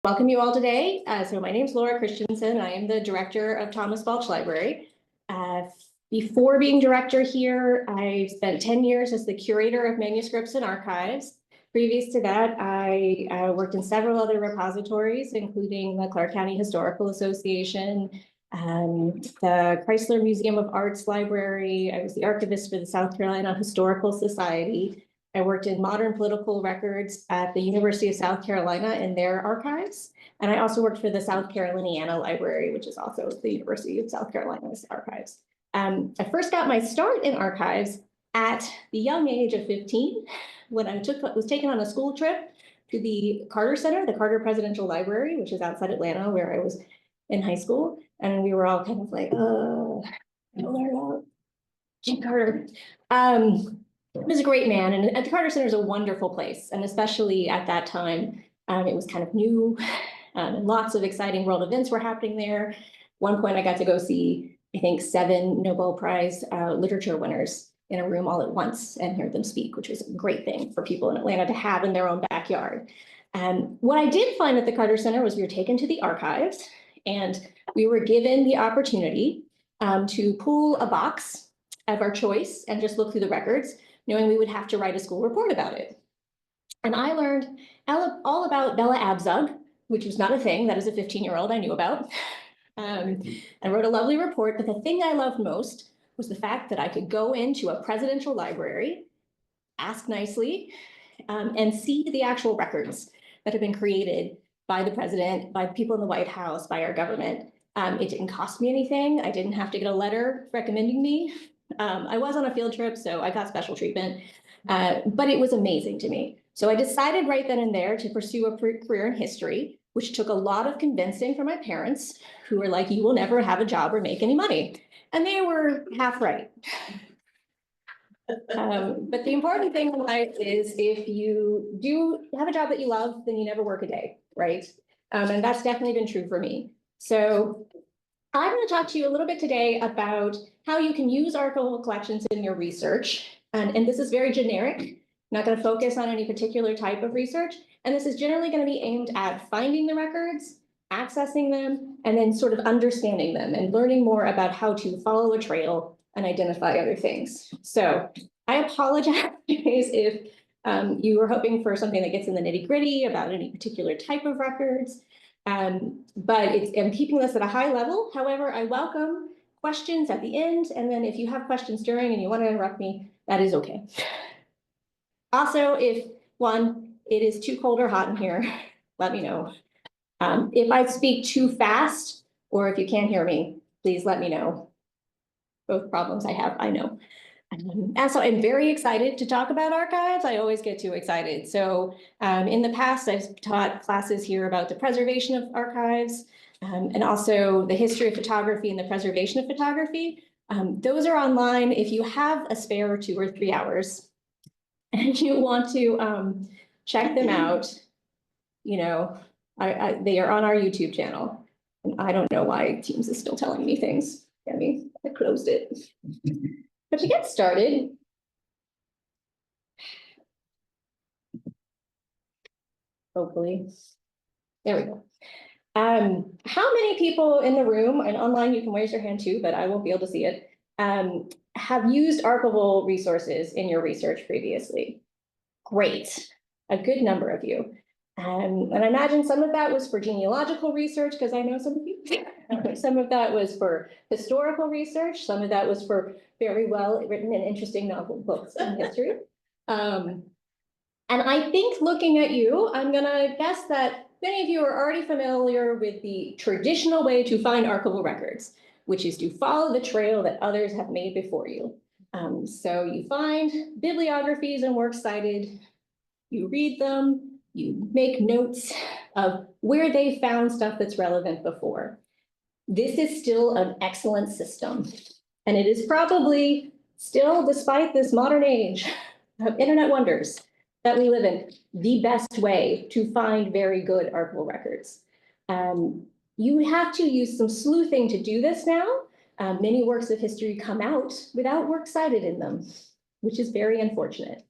Welcome you all today. So my name is Laura Christiansen. I am the director of Thomas Balch Library. Before being director here, I spent 10 years as the curator of manuscripts and archives. Previous to that, I worked in several other repositories, including the Clark County Historical Association, the Chrysler Museum of Art's Library. I was the archivist for the South Carolina Historical Society. I worked in modern political records at the University of South Carolina in their archives. And I also worked for the South Caroliniana Library, which is also the University of South Carolina's archives. I first got my start in archives at the young age of 15 when I was taken on a school trip to the Carter Center, the Carter Presidential Library, which is outside Atlanta, where I was in high school. And we were all kind of like, I don't learn about Jim Carter. He was a great man, and the Carter Center is a wonderful place, and especially at that time, it was kind of new, and lots of exciting world events were happening there. One point I got to go see, I think, 7 Nobel Prize literature winners in a room all at once and hear them speak, which was a great thing for people in Atlanta to have in their own backyard. What I did find at the Carter Center was we were taken to the archives, and we were given the opportunity to pull a box of our choice and just look through the records, knowing we would have to write a school report about it. And I learned all about Bella Abzug, which was not a thing that as a 15-year-old I knew about. I wrote a lovely report, but the thing I loved most was the fact that I could go into a presidential library, ask nicely, and see the actual records that have been created by the president, by people in the White House, by our government. It didn't cost me anything. I didn't have to get a letter recommending me. I was on a field trip, so I got special treatment, but it was amazing to me. So I decided right then and there to pursue a career in history, which took a lot of convincing from my parents, who were like, you will never have a job or make any money. And they were half right. But the important thing in life is if you do have a job that you love, then you never work a day, right? And that's definitely been true for me. So I'm going to talk to you a little bit today about how you can use archival collections in your research. And this is very generic. I'm not going to focus on any particular type of research. And this is generally going to be aimed at finding the records, accessing them, and then sort of understanding them and learning more about how to follow a trail and identify other things. So I apologize if you were hoping for something that gets in the nitty-gritty about any particular type of records. But I'm keeping this at a high level. However, I welcome questions at the end. And then if you have questions during and you want to interrupt me, that is okay. Also, if it is too cold or hot in here, let me know. If I speak too fast or if you can't hear me, please let me know. Both problems I have, I know. And so I'm very excited to talk about archives. I always get too excited. So in the past, I've taught classes here about the preservation of archives and also the history of photography and the preservation of photography. Those are online. If you have a spare 2 or 3 hours and you want to check them out, you know, they are on our YouTube channel. And I don't know why Teams is still telling me things. I mean, I closed it. But to get started, hopefully, there we go. How many people in the room, and online you can raise your hand too, but I won't be able to see it, have used archival resources in your research previously? Great, a good number of you. And I imagine some of that was for genealogical research, because I know some of you. Some of that was for historical research. Some of that was for very well written and interesting novel books on history. And I think looking at you, I'm gonna guess that many of you are already familiar with the traditional way to find archival records, which is to follow the trail that others have made before you. So you find bibliographies and works cited, you read them, you make notes of where they found stuff that's relevant before. This is still an excellent system. And it is probably still, despite this modern age of internet wonders that we live in, the best way to find very good archival records. You have to use some sleuthing to do this now. Many works of history come out without works cited in them, which is very unfortunate.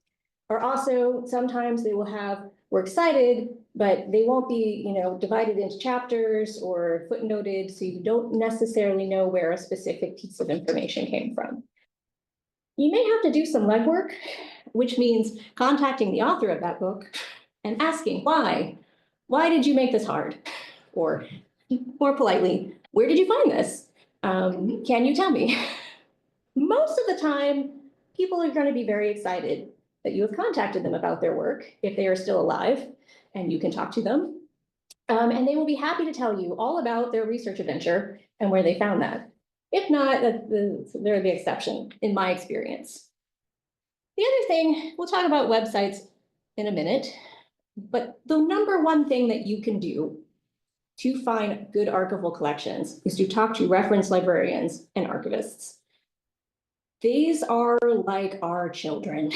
are also, sometimes they will have, we're excited, but they won't be, divided into chapters or footnoted, so you don't necessarily know where a specific piece of information came from. You may have to do some legwork, which means contacting the author of that book and asking why. Why did you make this hard? Or more politely, where did you find this? Can you tell me? Most of the time, people are going to be very excited that you have contacted them about their work, if they are still alive, and you can talk to them. And they will be happy to tell you all about their research adventure and where they found that. If not, they're the exception, in my experience. The other thing, we'll talk about websites in a minute, but the number one thing that you can do to find good archival collections is to talk to reference librarians and archivists. These are like our children.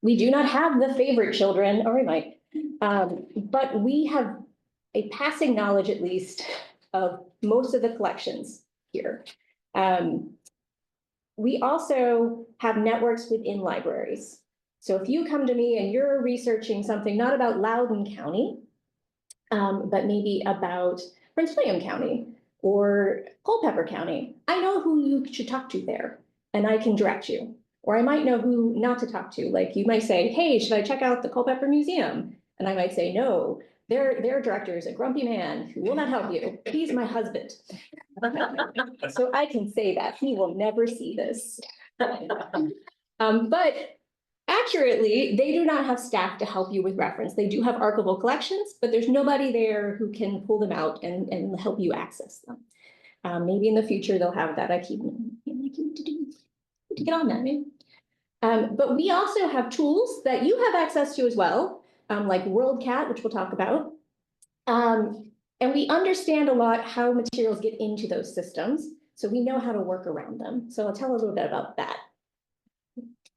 We do not have the favorite children, or we might, but we have a passing knowledge, at least, of most of the collections here. We also have networks within libraries. So if you come to me and you're researching something not about Loudoun County, but maybe about Prince William County or Culpeper County, I know who you should talk to there, and I can direct you. Or I might know who not to talk to. Like you might say, hey, should I check out the Culpeper Museum? And I might say, no, their director is a grumpy man who will not help you. He's my husband. So I can say that he will never see this. But accurately, they do not have staff to help you with reference. They do have archival collections, but there's nobody there who can pull them out and help you access them. Maybe in the future they'll have that. I keep to get on that, maybe. But we also have tools that you have access to as well, like WorldCat, which we'll talk about. And we understand a lot how materials get into those systems, so we know how to work around them. So I'll tell a little bit about that.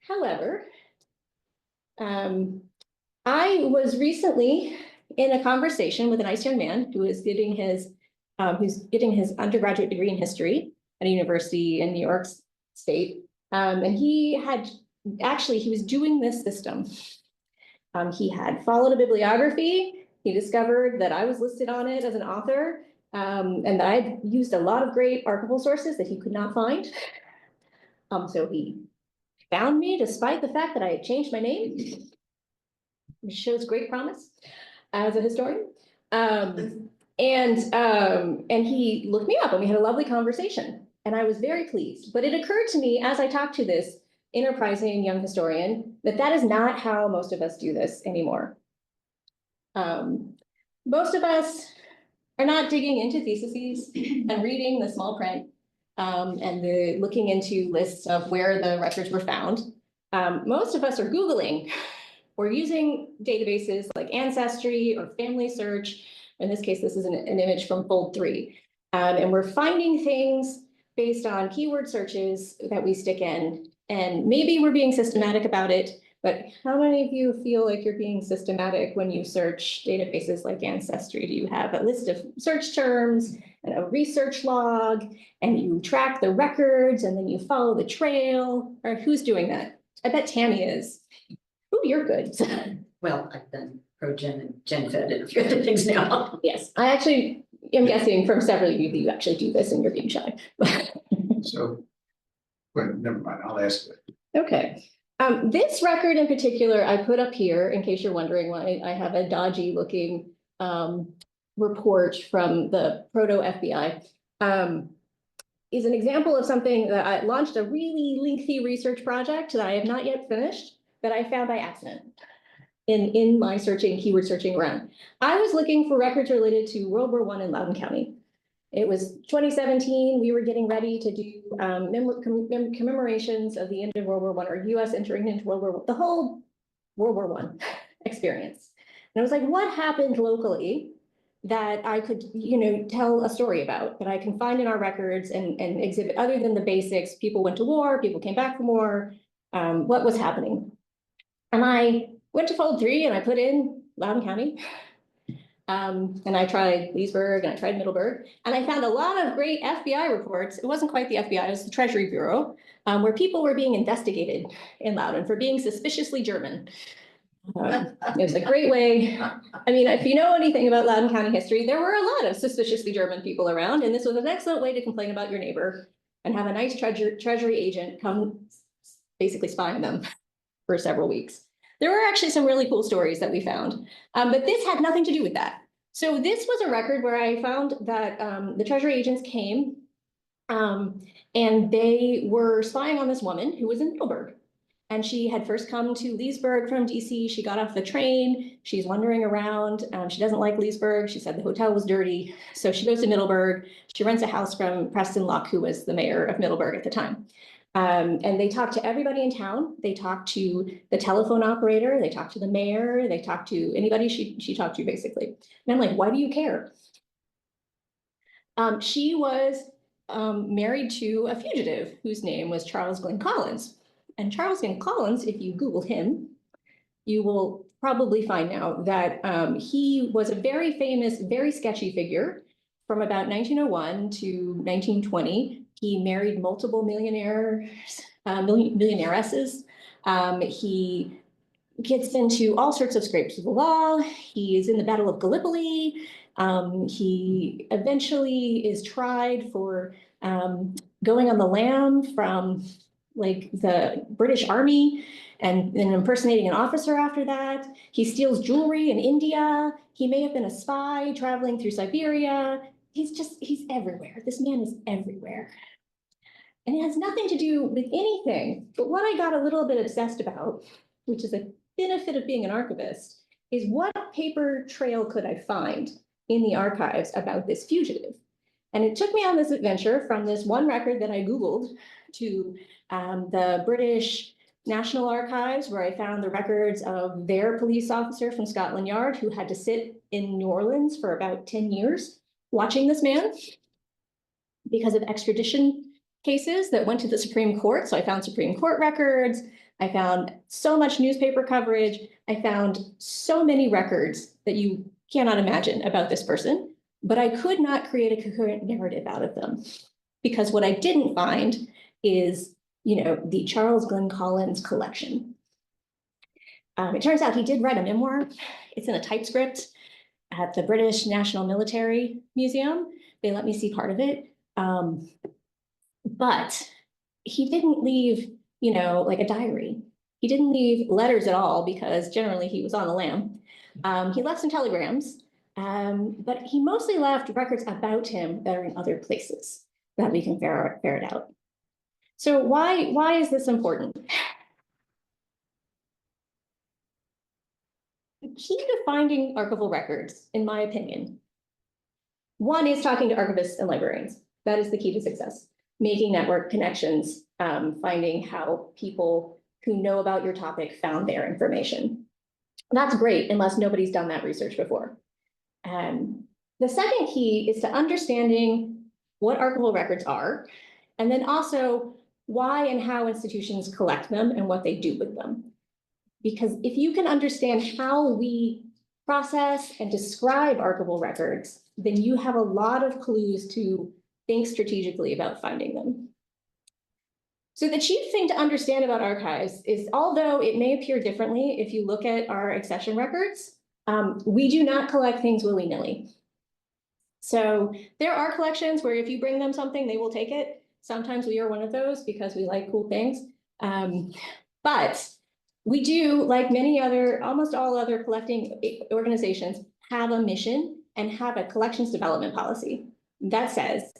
However, I was recently in a conversation with a nice young man who is getting his undergraduate degree in history at a university in New York State. And he was doing this system. He had followed a bibliography. He discovered that I was listed on it as an author, and that I'd used a lot of great archival sources that he could not find. So he found me despite the fact that I had changed my name, which shows great promise as a historian. And he looked me up and we had a lovely conversation. And I was very pleased. But it occurred to me as I talked to this enterprising young historian that is not how most of us do this anymore. Most of us are not digging into theses and reading the small print and looking into lists of where the records were found. Most of us are Googling or using databases like Ancestry or Family Search. In this case, this is an image from Fold 3. And we're finding things based on keyword searches that we stick in. And maybe we're being systematic about it, but how many of you feel like you're being systematic when you search databases like Ancestry? Do you have a list of search terms and a research log, and you track the records, and then you follow the trail? Or who's doing that? I bet Tammy is. Oh, you're good. Well, I've done ProGen and GenFed and a few other things now. Yes, I actually am guessing from several of you that you actually do this and you're being shy. So, well, never mind, I'll ask it. Okay. This record in particular, I put up here in case you're wondering why I have a dodgy looking report from the proto-FBI. Is an example of something that I launched a really lengthy research project that I have not yet finished, that I found by accident in my keyword searching around. I was looking for records related to World War I in Loudoun County. It was 2017. We were getting ready to do commemorations of the end of World War I, or US entering into World War I, the whole World War I experience. And I was like, what happened locally that I could, tell a story about, that I can find in our records and exhibit, other than the basics? People went to war, people came back from war, what was happening? And I went to Fold 3 and I put in Loudoun County. And I tried Leesburg and I tried Middleburg, and I found a lot of great FBI reports. It wasn't quite the FBI, it was the Treasury Bureau, where people were being investigated in Loudoun for being suspiciously German. It was a great way. I mean, if you know anything about Loudoun County history, there were a lot of suspiciously German people around, and this was an excellent way to complain about your neighbor and have a nice treasury agent come basically spy on them for several weeks. There were actually some really cool stories that we found, but this had nothing to do with that. So this was a record where I found that the treasury agents came and they were spying on this woman who was in Middleburg. And she had first come to Leesburg from DC. She got off the train. She's wandering around. She doesn't like Leesburg. She said the hotel was dirty. So she goes to Middleburg. She rents a house from Preston Luck, who was the mayor of Middleburg at the time. And they talked to everybody in town. They talked to the telephone operator. They talked to the mayor. They talked to anybody she talked to, basically. And I'm like, why do you care? She was married to a fugitive whose name was Charles Glenn Collins. And Charles Glenn Collins, if you Google him, you will probably find out that he was a very famous, very sketchy figure from about 1901 to 1920. He married multiple millionairesses. He gets into all sorts of scrapes with the law. He is in the Battle of Gallipoli. He eventually is tried for going on the lam from like the British Army and impersonating an officer after that. He steals jewelry in India. He may have been a spy traveling through Siberia. He's everywhere. This man is everywhere. And it has nothing to do with anything. But what I got a little bit obsessed about, which is a benefit of being an archivist, is what paper trail could I find in the archives about this fugitive? And it took me on this adventure from this one record that I Googled to the British National Archives, where I found the records of their police officer from Scotland Yard who had to sit in New Orleans for about 10 years watching this man because of extradition cases that went to the Supreme Court. So I found Supreme Court records. I found so much newspaper coverage. I found so many records that you cannot imagine about this person, but I could not create a coherent narrative out of them because what I didn't find is, the Charles Glenn Collins collection. It turns out he did write a memoir. It's in a typescript at the British National Military Museum. They let me see part of it. But he didn't leave, like a diary. He didn't leave letters at all because generally he was on the lam. He left some telegrams, but he mostly left records about him that are in other places that we can ferret out. So why is this important? The key to finding archival records, in my opinion, one is talking to archivists and librarians. That is the key to success. Making network connections, finding how people who know about your topic found their information. That's great unless nobody's done that research before. The second key is to understanding what archival records are, and then also why and how institutions collect them and what they do with them. Because if you can understand how we process and describe archival records, then you have a lot of clues to think strategically about finding them. So the chief thing to understand about archives is, although it may appear differently if you look at our accession records, we do not collect things willy-nilly. So there are collections where if you bring them something, they will take it. Sometimes we are one of those because we like cool things. But we do, like almost all other collecting organizations, have a mission and have a collections development policy that says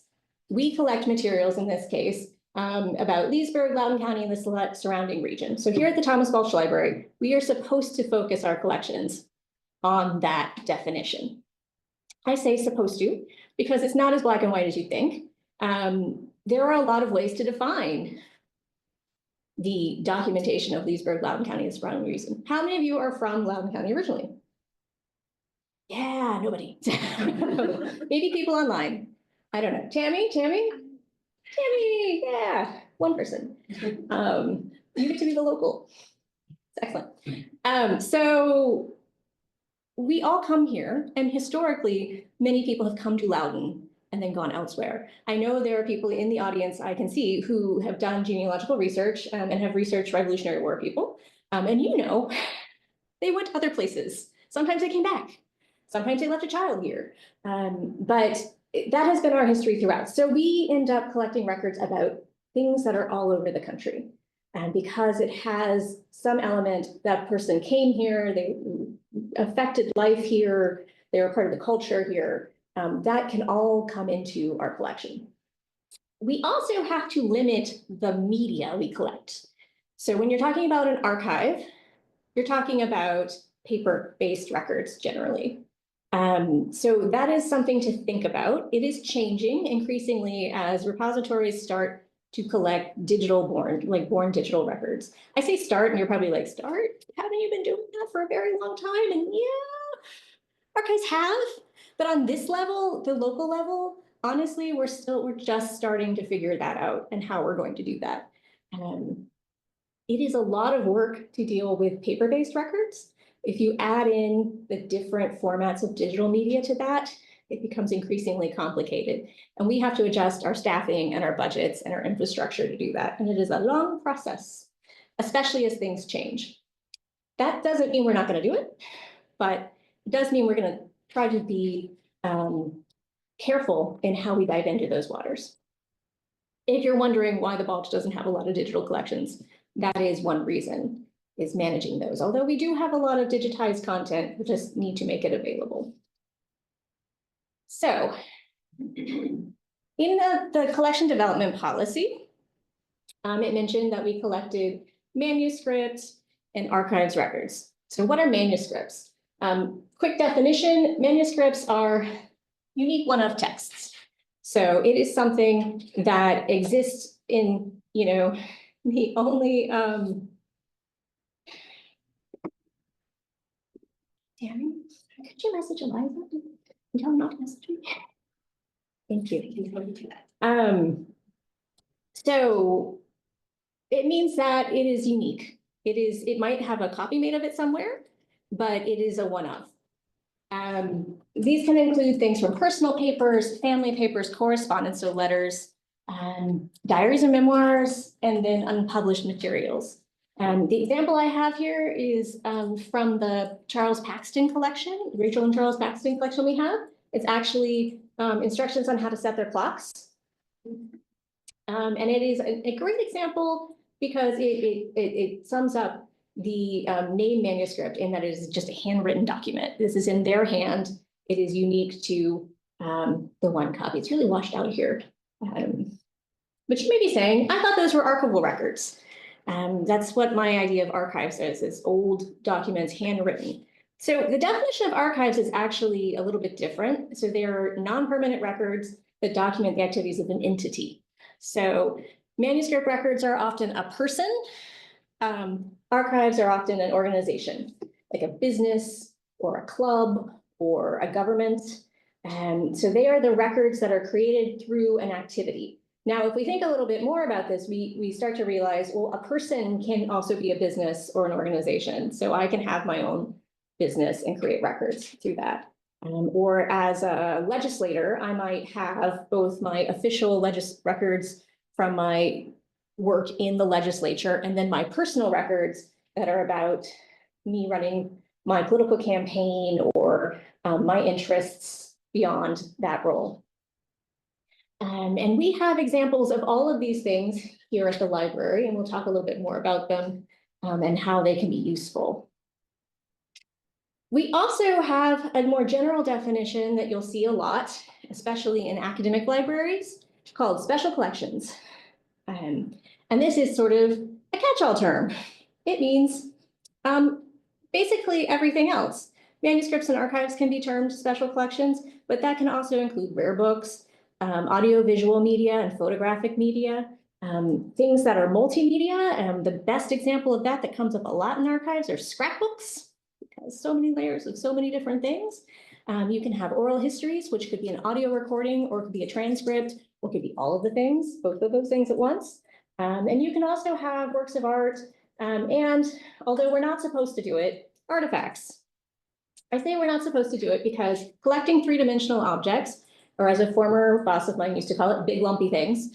we collect materials, in this case, about Leesburg, Loudoun County, and the surrounding region. So here at the Thomas Balch Library, we are supposed to focus our collections on that definition. I say supposed to, because it's not as black and white as you think. There are a lot of ways to define the documentation of Leesburg, Loudoun County, and the surrounding region. How many of you are from Loudoun County originally? Yeah, nobody. Maybe people online. I don't know. Tammy, yeah, one person. You get to be the local. It's excellent. So we all come here, and historically, many people have come to Loudon and then gone elsewhere. I know there are people in the audience I can see who have done genealogical research and have researched Revolutionary War people. And you know, they went to other places. Sometimes they came back. Sometimes they left a child here. But that has been our history throughout. So we end up collecting records about things that are all over the country. And because it has some element that person came here, they affected life here, they were part of the culture here, that can all come into our collection. We also have to limit the media we collect. So when you're talking about an archive, you're talking about paper-based records generally. So that is something to think about. It is changing increasingly as repositories start to collect born digital records. I say start, and you're probably like, start? Haven't you been doing that for a very long time? And yeah, archives have, but on this level, the local level, honestly, we're just starting to figure that out and how we're going to do that. It is a lot of work to deal with paper-based records. If you add in the different formats of digital media to that, it becomes increasingly complicated. And we have to adjust our staffing and our budgets and our infrastructure to do that. And it is a long process, especially as things change. That doesn't mean we're not going to do it, but it does mean we're going to try to be careful in how we dive into those waters. If you're wondering why the Balch doesn't have a lot of digital collections, that is one reason, is managing those. Although we do have a lot of digitized content, we just need to make it available. So in the collection development policy, it mentioned that we collected manuscripts and archives records. So what are manuscripts? Quick definition, manuscripts are unique one-of texts. So it is something that exists in, the only, Darren, could you message Eliza? And tell him not to message me? Thank you. So it means that it is unique. It might have a copy made of it somewhere, but it is a one-of. These can include things from personal papers, family papers, correspondence, so letters, diaries and memoirs, and then unpublished materials. The example I have here is from the Charles Paxton collection, Rachel and Charles Paxton collection we have. It's actually instructions on how to set their clocks. And it is a great example because it sums up the name manuscript in that it is just a handwritten document. This is in their hand. It is unique to the one copy. It's really washed out here. But you may be saying, I thought those were archival records. That's what my idea of archives is old documents, handwritten. So the definition of archives is actually a little bit different. So they're non-permanent records that document the activities of an entity. So manuscript records are often a person. Archives are often an organization, like a business or a club or a government. So they are the records that are created through an activity. Now, if we think a little bit more about this, we start to realize, well, a person can also be a business or an organization. So I can have my own business and create records through that. Or as a legislator, I might have both my official records from my work in the legislature and then my personal records that are about me running my political campaign or my interests beyond that role. And we have examples of all of these things here at the library, and we'll talk a little bit more about them and how they can be useful. We also have a more general definition that you'll see a lot, especially in academic libraries, called special collections. And this is sort of a catch-all term. It means basically everything else. Manuscripts and archives can be termed special collections, but that can also include rare books, audiovisual media and photographic media, things that are multimedia. The best example of that comes up a lot in archives are scrapbooks, because so many layers of so many different things. You can have oral histories, which could be an audio recording or it could be a transcript, or it could be all of the things, both of those things at once. And you can also have works of art, and although we're not supposed to do it, artifacts. I say we're not supposed to do it because collecting three-dimensional objects, or as a former boss of mine used to call it, big lumpy things,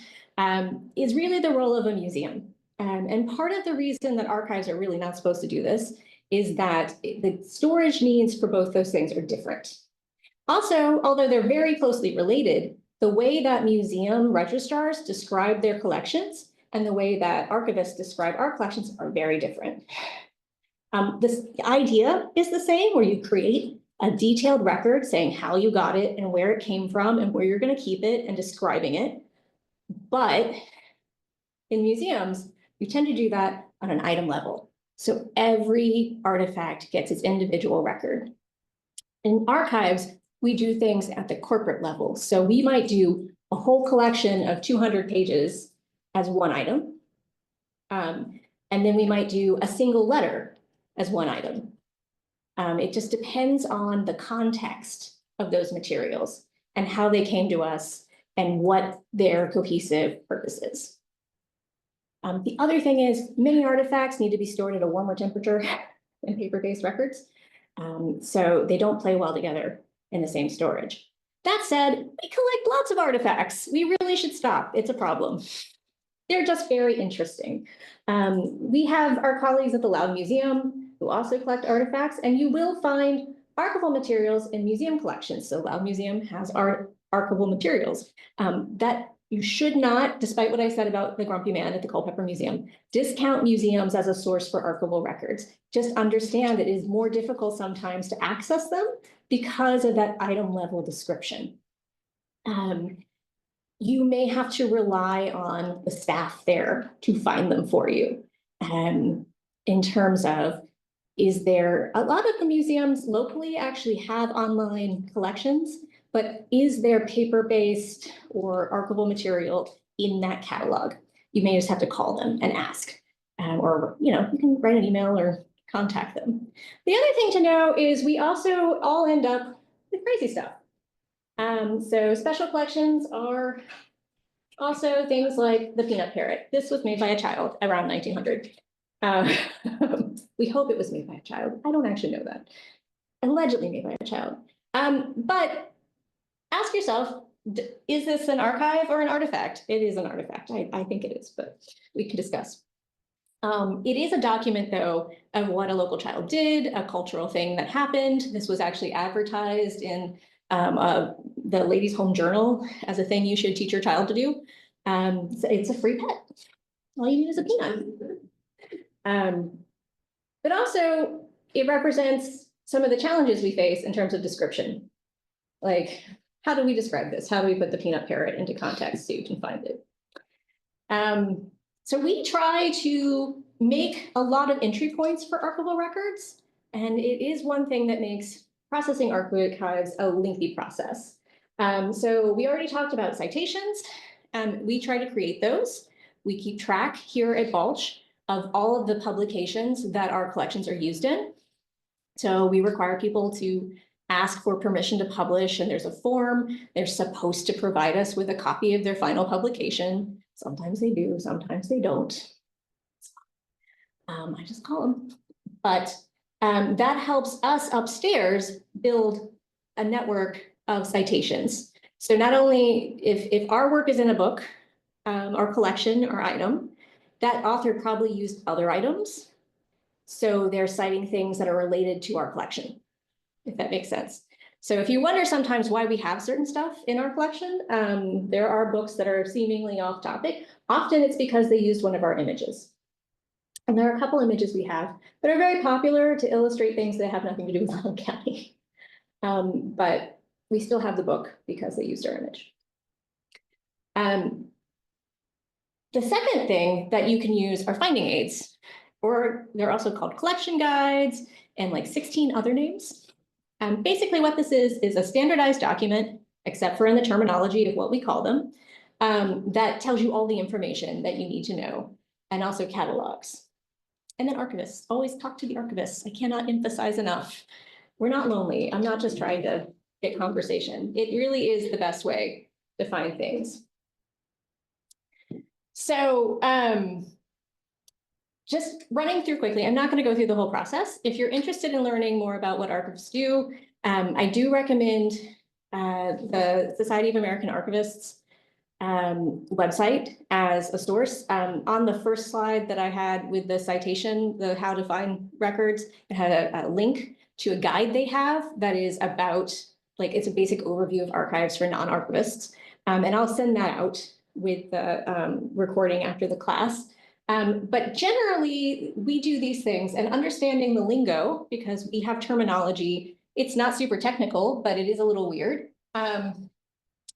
is really the role of a museum. And part of the reason that archives are really not supposed to do this is that the storage needs for both those things are different. Also, although they're very closely related, the way that museum registrars describe their collections and the way that archivists describe our collections are very different. This idea is the same, where you create a detailed record saying how you got it and where it came from and where you're going to keep it and describing it. But in museums, you tend to do that on an item level. So every artifact gets its individual record. In archives, we do things at the corporate level. So we might do a whole collection of 200 pages as one item. And then we might do a single letter as one item. It just depends on the context of those materials and how they came to us and what their cohesive purpose is. The other thing is many artifacts need to be stored at a warmer temperature than paper-based records. So they don't play well together in the same storage. That said, we collect lots of artifacts. We really should stop. It's a problem. They're just very interesting. We have our colleagues at the Loud Museum who also collect artifacts, and you will find archival materials in museum collections. So Loud Museum has archival materials that you should not, despite what I said about the Grumpy Man at the Culpeper Museum, discount museums as a source for archival records. Just understand it is more difficult sometimes to access them because of that item level description. You may have to rely on the staff there to find them for you. In terms of, is there, a lot of the museums locally actually have online collections, but is there paper-based or archival material in that catalog? You may just have to call them and ask, or you can write an email or contact them. The other thing to know is we also all end up with crazy stuff. So special collections are also things like the peanut parrot. This was made by a child around 1900. We hope it was made by a child. I don't actually know that. Allegedly made by a child. But ask yourself, is this an archive or an artifact? It is an artifact. I think it is, but we can discuss. It is a document, though, of what a local child did, a cultural thing that happened. This was actually advertised in the Ladies' Home Journal as a thing you should teach your child to do. So it's a free pet. All you need is a peanut. But also, it represents some of the challenges we face in terms of description. Like, how do we describe this? How do we put the peanut parrot into context so you can find it? So we try to make a lot of entry points for archival records, and it is one thing that makes processing archives a lengthy process. So we already talked about citations, and we try to create those. We keep track here at Balch of all of the publications that our collections are used in. So we require people to ask for permission to publish, and there's a form. They're supposed to provide us with a copy of their final publication. Sometimes they do, sometimes they don't. I just call them. But that helps us upstairs build a network of citations. So not only if our work is in a book, our collection or item, that author probably used other items. So they're citing things that are related to our collection, if that makes sense. So if you wonder sometimes why we have certain stuff in our collection, there are books that are seemingly off topic. Often it's because they used one of our images. And there are a couple images we have that are very popular to illustrate things that have nothing to do with Loudoun County. But we still have the book because they used our image. The second thing that you can use are finding aids, or they're also called collection guides and like 16 other names. Basically what this is a standardized document, except for in the terminology of what we call them, that tells you all the information that you need to know, and also catalogs. And then archivists, always talk to the archivists. I cannot emphasize enough. We're not lonely. I'm not just trying to get conversation. It really is the best way to find things. So just running through quickly, I'm not going to go through the whole process. If you're interested in learning more about what archivists do, I do recommend the Society of American Archivists website as a source. On the first slide that I had with the citation, the how to find records, it had a link to a guide they have that is about, like, it's a basic overview of archives for non-archivists. And I'll send that out with the recording after the class. But generally, we do these things and understanding the lingo, because we have terminology. It's not super technical, but it is a little weird.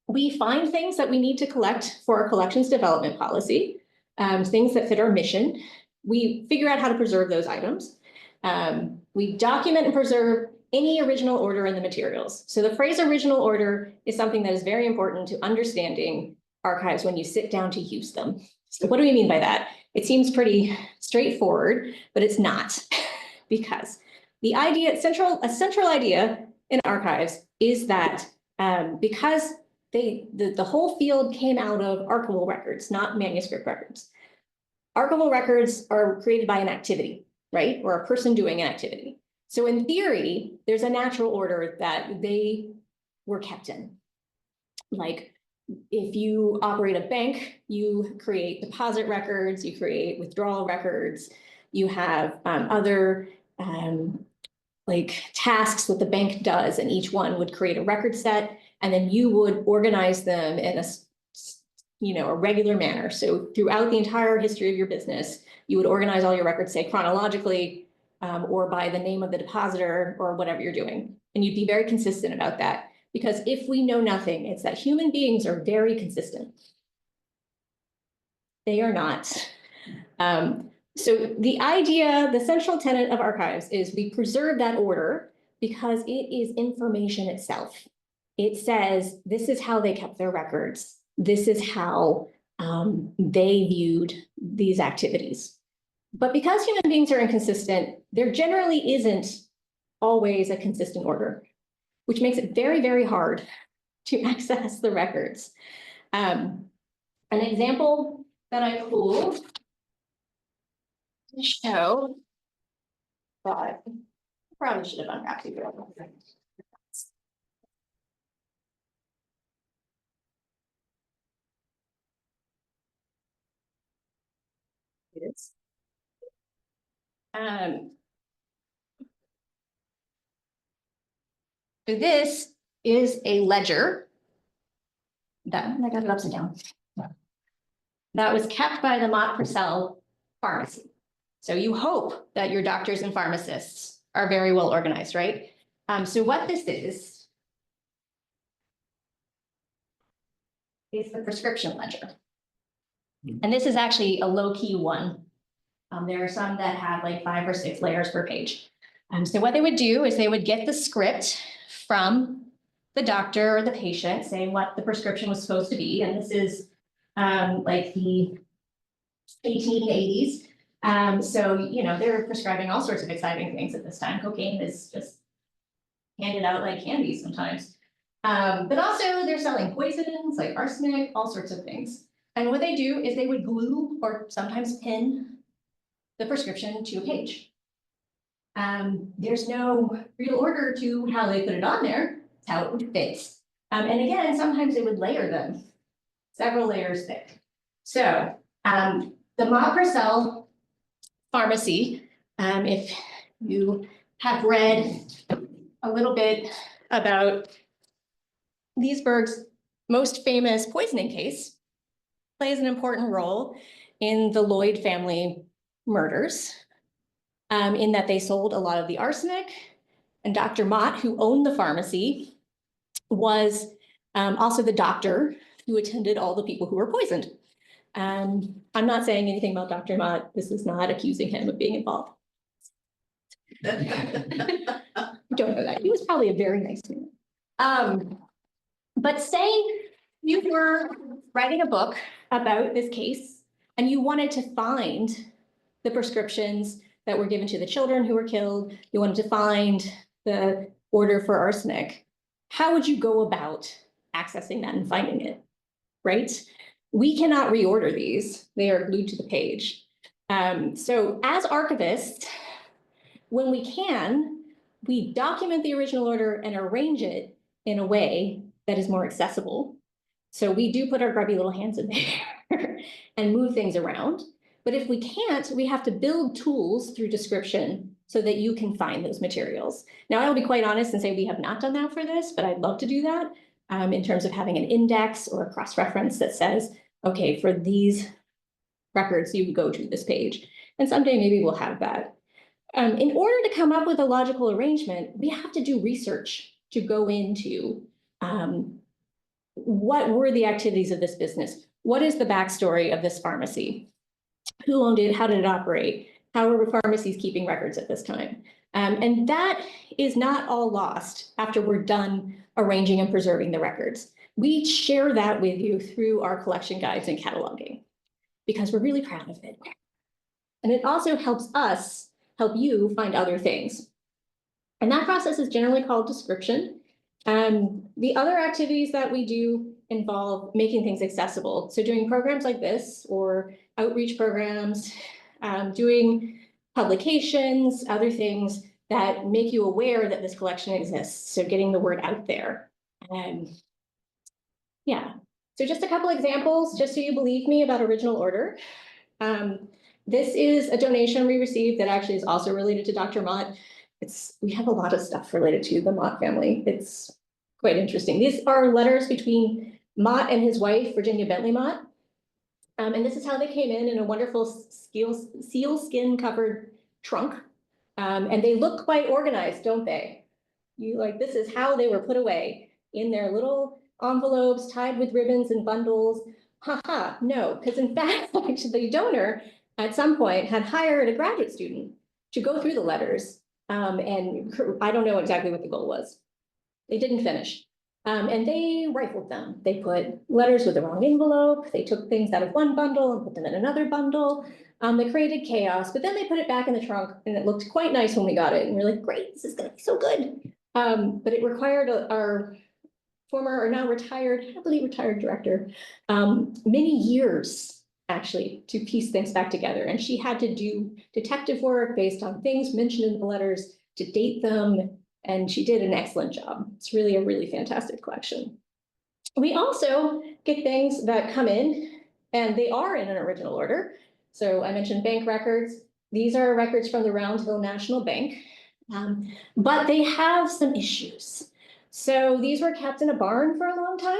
We find things that we need to collect for our collections development policy, things that fit our mission. We figure out how to preserve those items. We document and preserve any original order in the materials. So the phrase original order is something that is very important to understanding archives when you sit down to use them. So what do we mean by that? It seems pretty straightforward, but it's not, because the idea, a central idea in archives is that because the whole field came out of archival records, not manuscript records. Archival records are created by an activity, right? Or a person doing an activity. So in theory, there's a natural order that they were kept in. Like, if you operate a bank, you create deposit records, you create withdrawal records, you have other like tasks that the bank does, and each one would create a record set, and then you would organize them in a regular manner. So throughout the entire history of your business, you would organize all your records, say chronologically, or by the name of the depositor, or whatever you're doing. And you'd be very consistent about that. Because if we know nothing, it's that human beings are very consistent. They are not. So the idea, the central tenet of archives is we preserve that order because it is information itself. It says, this is how they kept their records. This is how they viewed these activities. But because human beings are inconsistent, there generally isn't always a consistent order, which makes it very, very hard to access the records. An example that I pulled to show, but I probably should have unwrapped it. So this is a ledger that I got it upside down. That was kept by the Mott Purcell Pharmacy. So you hope that your doctors and pharmacists are very well organized, right? So what this is the prescription ledger. And this is actually a low-key one. There are some that have like 5 or 6 layers per page. So what they would do is they would get the script from the doctor or the patient saying what the prescription was supposed to be. And this is like the 1880s. So, they're prescribing all sorts of exciting things at this time. Cocaine is just handed out like candy sometimes. But also they're selling poisons like arsenic, all sorts of things. And what they do is they would glue or sometimes pin the prescription to a page. There's no real order to how they put it on there. It's how it would fit. And again, sometimes they would layer them, several layers thick. So the Mott Purcell Pharmacy, if you have read a little bit about Leesburg's most famous poisoning case, plays an important role in the Lloyd family murders, in that they sold a lot of the arsenic. And Dr. Mott, who owned the pharmacy, was also the doctor who attended all the people who were poisoned. I'm not saying anything about Dr. Mott. This is not accusing him of being involved. Don't know that. He was probably a very nice man. But say you were writing a book about this case and you wanted to find the prescriptions that were given to the children who were killed, you wanted to find the order for arsenic, how would you go about accessing that and finding it, right? We cannot reorder these. They are glued to the page. So as archivists, when we can, we document the original order and arrange it in a way that is more accessible. So we do put our grubby little hands in there and move things around. But if we can't, we have to build tools through description so that you can find those materials. Now, I'll be quite honest and say we have not done that for this, but I'd love to do that in terms of having an index or a cross-reference that says, okay, for these records, you go to this page. And someday maybe we'll have that. In order to come up with a logical arrangement, we have to do research to go into what were the activities of this business? What is the backstory of this pharmacy? Who owned it? How did it operate? How were pharmacies keeping records at this time? And that is not all lost after we're done arranging and preserving the records. We share that with you through our collection guides and cataloging because we're really proud of it. And it also helps us help you find other things. And that process is generally called description. The other activities that we do involve making things accessible. So doing programs like this or outreach programs, doing publications, other things that make you aware that this collection exists. So getting the word out there. Yeah, so just a couple examples, just so you believe me about original order. This is a donation we received that actually is also related to Dr. Mott. We have a lot of stuff related to the Mott family. It's quite interesting. These are letters between Mott and his wife, Virginia Bentley Mott. And this is how they came in a wonderful sealskin covered trunk. And they look quite organized, don't they? This is how they were put away in their little envelopes tied with ribbons and bundles. Haha, no, because in fact, the donor at some point had hired a graduate student to go through the letters. And I don't know exactly what the goal was. They didn't finish. And they rifled them. They put letters with the wrong envelope. They took things out of one bundle and put them in another bundle. They created chaos, but then they put it back in the trunk and it looked quite nice when we got it. And we're like, great, this is gonna be so good. But it required our former or now retired, happily retired director, many years actually to piece things back together. And she had to do detective work based on things mentioned in the letters to date them. And she did an excellent job. It's really a really fantastic collection. We also get things that come in and they are in an original order. So I mentioned bank records. These are records from the Round Hill National Bank, but they have some issues. So these were kept in a barn for a long time,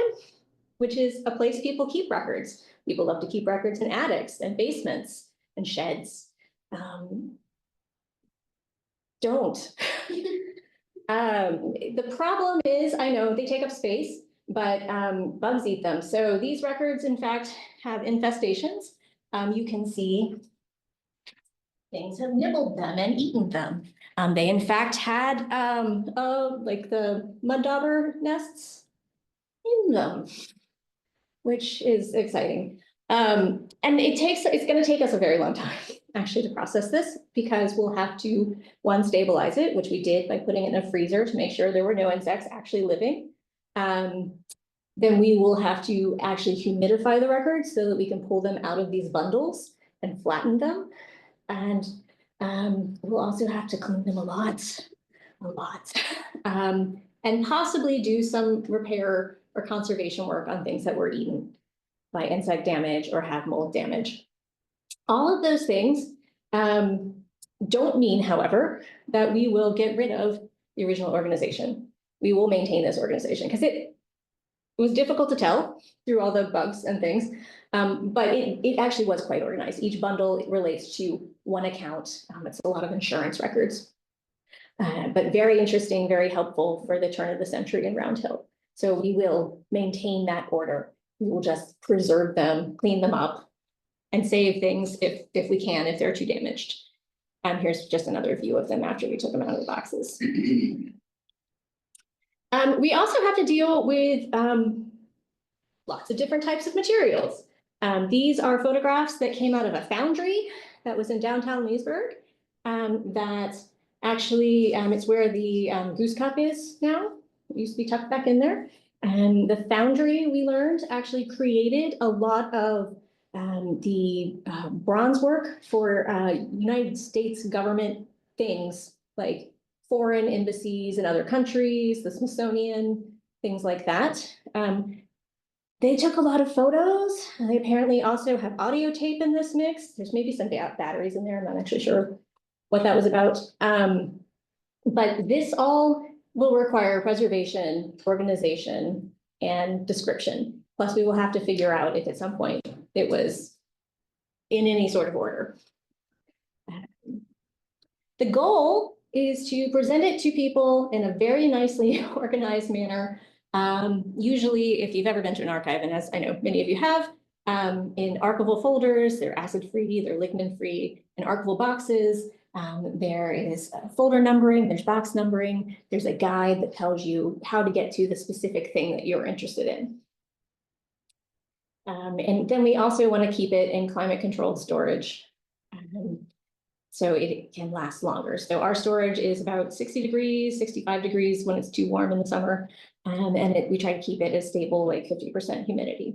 which is a place people keep records. People love to keep records in attics and basements and sheds. Don't. The problem is, I know they take up space, but bugs eat them. So these records, in fact, have infestations. You can see things have nibbled them and eaten them. They, in fact, had like the mud dauber nests in them, which is exciting. And it's going to take us a very long time actually to process this because we'll have to, one, stabilize it, which we did by putting it in a freezer to make sure there were no insects actually living. Then we will have to actually humidify the records so that we can pull them out of these bundles and flatten them. And we'll also have to clean them a lot. And possibly do some repair or conservation work on things that were eaten by insect damage or have mold damage. All of those things don't mean, however, that we will get rid of the original organization. We will maintain this organization because it was difficult to tell through all the bugs and things, but it actually was quite organized. Each bundle relates to one account. It's a lot of insurance records, but very interesting, very helpful for the turn of the century in Round Hill. So we will maintain that order. We will just preserve them, clean them up, and save things if we can, if they're too damaged. Here's just another view of them after we took them out of the boxes. We also have to deal with lots of different types of materials. These are photographs that came out of a foundry that was in downtown Leesburg. That actually, it's where the goose cup is now. It used to be tucked back in there. And the foundry, we learned, actually created a lot of the bronze work for United States government things like foreign embassies in other countries, the Smithsonian, things like that. They took a lot of photos. They apparently also have audio tape in this mix. There's maybe some batteries in there. I'm not actually sure what that was about. But this all will require preservation, organization, and description. Plus, we will have to figure out if at some point it was in any sort of order. The goal is to present it to people in a very nicely organized manner. Usually, if you've ever been to an archive, and as I know many of you have, in archival folders, they're acid-free, they're lignin-free, in archival boxes, there is folder numbering, there's box numbering, there's a guide that tells you how to get to the specific thing that you're interested in. And then we also want to keep it in climate-controlled storage. So it can last longer. So our storage is about 60 degrees, 65 degrees when it's too warm in the summer. And we try to keep it as stable, like 50% humidity.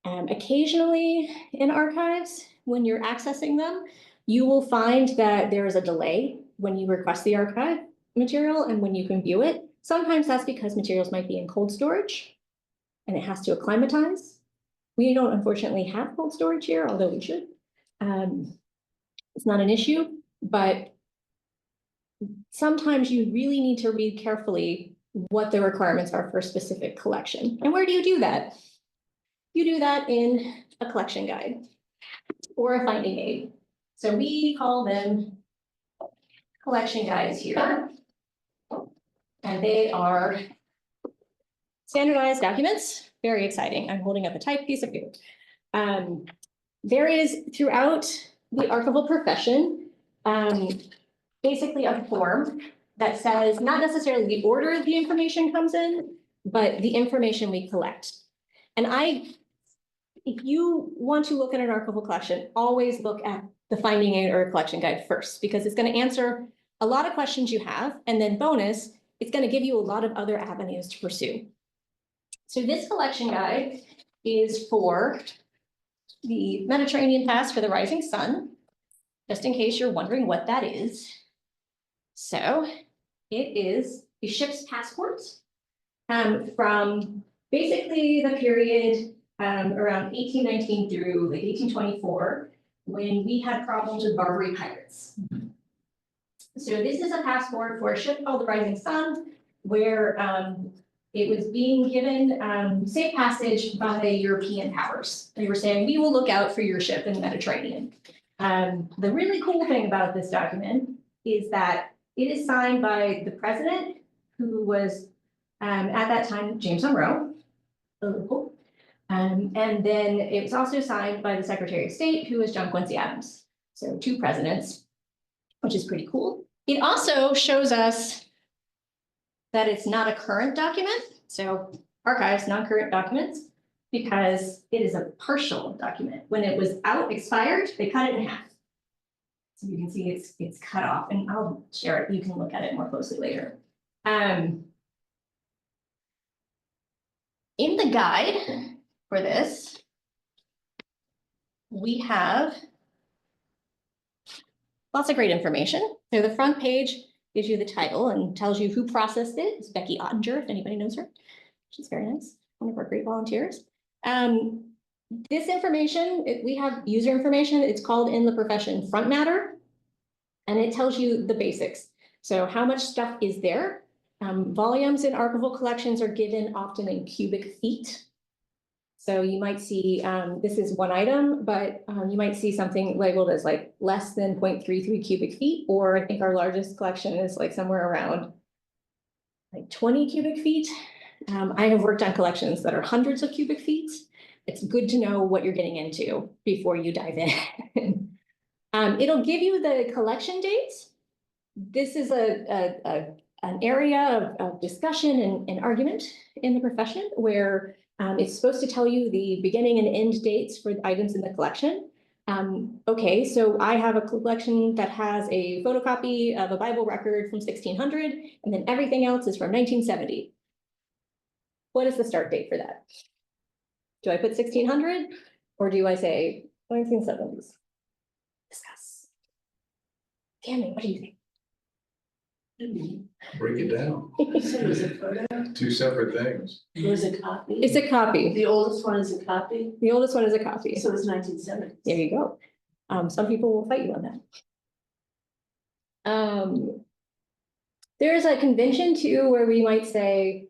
Occasionally in archives, when you're accessing them, you will find that there is a delay when you request the archive material and when you can view it. Sometimes that's because materials might be in cold storage and it has to acclimatize. We don't unfortunately have cold storage here, although we should. It's not an issue, but sometimes you really need to read carefully what the requirements are for a specific collection. And where do you do that? You do that in a collection guide or a finding aid. So we call them collection guides here. And they are standardized documents, very exciting. I'm holding up a typed piece of paper. There is throughout the archival profession, basically a form that says not necessarily the order the information comes in, but the information we collect. And if you want to look at an archival collection, always look at the finding aid or collection guide first, because it's going to answer a lot of questions you have. And then bonus, it's going to give you a lot of other avenues to pursue. So this collection guide is for the Mediterranean Pass for the Rising Sun, just in case you're wondering what that is. So it is a ship's passport from basically the period around 1819 through like 1824, when we had problems with Barbary pirates. So this is a passport for a ship called the Rising Sun, where it was being given safe passage by European powers. They were saying, we will look out for your ship in the Mediterranean. The really cool thing about this document is that it is signed by the president, who was at that time James Monroe. And then it was also signed by the Secretary of State, who was John Quincy Adams. So 2 presidents, which is pretty cool. It also shows us that it's not a current document. So archives, non-current documents, because it is a partial document. When it was expired, they cut it in half. So you can see it's cut off, and I'll share it. You can look at it more closely later. In the guide for this, we have lots of great information. So the front page gives you the title and tells you who processed it. It's Becky Ottinger, if anybody knows her. She's very nice, one of our great volunteers. This information, we have user information. It's called in the profession front matter, and it tells you the basics. So how much stuff is there? Volumes in archival collections are given often in cubic feet. So you might see, this is one item, but you might see something labeled as like less than 0.33 cubic feet, or I think our largest collection is like somewhere around like 20 cubic feet. I have worked on collections that are hundreds of cubic feet. It's good to know what you're getting into before you dive in. It'll give you the collection dates. This is an area of discussion and argument in the profession where it's supposed to tell you the beginning and end dates for the items in the collection. Okay, so I have a collection that has a photocopy of a Bible record from 1600, and then everything else is from 1970. What is the start date for that? Do I put 1600 Or do I say 1970s? Discuss. Tammy, what do you think? Break it down, So it was a photo, two separate things. it was a copy. It's a copy. The oldest one is a copy, The oldest one is a copy. so it's 1970. There you go. Some people will fight you on that. There is a convention too, where we might say,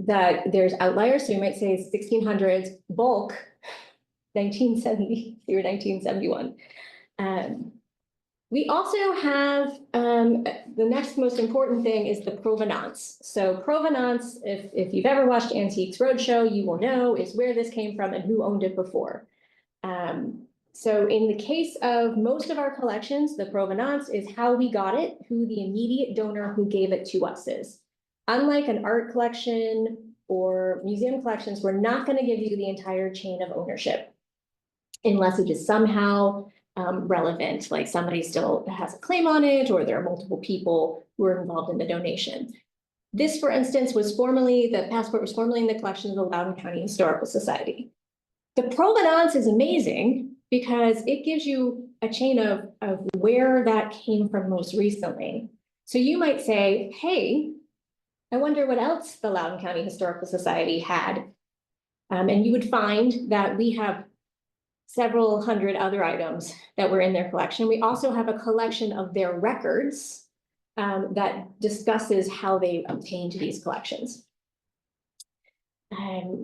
that there's outliers, so you might say 1600s, bulk, 1970 through 1971. We also have, the next most important thing is the provenance. So provenance, if you've ever watched Antiques Roadshow, you will know is where this came from and who owned it before. So in the case of most of our collections, the provenance is how we got it, who the immediate donor who gave it to us is. Unlike an art collection or museum collections, we're not going to give you the entire chain of ownership unless it is somehow relevant, like somebody still has a claim on it, or there are multiple people who are involved in the donation. This, for instance, was formerly, the passport was formerly in the collection of the Loudoun County Historical Society. The provenance is amazing because it gives you a chain of where that came from most recently. So you might say, hey, I wonder what else the Loudoun County Historical Society had. And you would find that we have several hundred other items that were in their collection. We also have a collection of their records that discusses how they obtained these collections.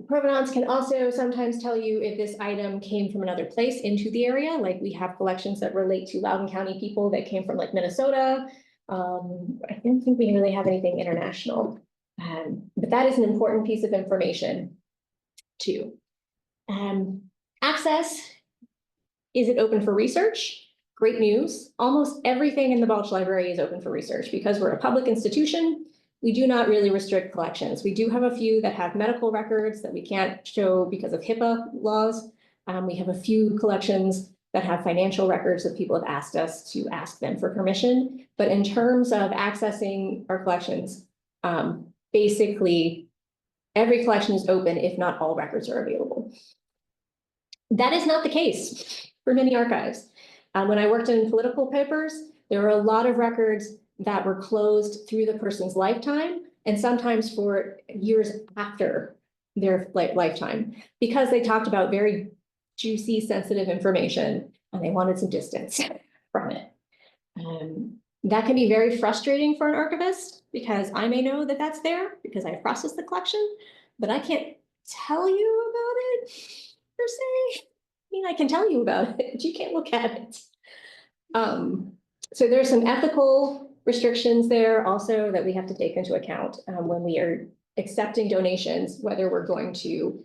Provenance can also sometimes tell you if this item came from another place into the area, like we have collections that relate to Loudoun County people that came from like Minnesota. I don't think we really have anything international, but that is an important piece of information too. Access, is it open for research? Great news. Almost everything in the Balch Library is open for research because we're a public institution. We do not really restrict collections. We do have a few that have medical records that we can't show because of HIPAA laws. We have a few collections that have financial records that people have asked us to ask them for permission. But in terms of accessing our collections, basically every collection is open if not all records are available. That is not the case for many archives. When I worked in political papers, there were a lot of records that were closed through the person's lifetime and sometimes for years after their lifetime because they talked about very juicy, sensitive information and they wanted some distance from it. That can be very frustrating for an archivist because I may know that that's there because I processed the collection, but I can't tell you about it per se. I mean, I can tell you about it, but you can't look at it. So there's some ethical restrictions there also that we have to take into account when we are accepting donations, whether we're going to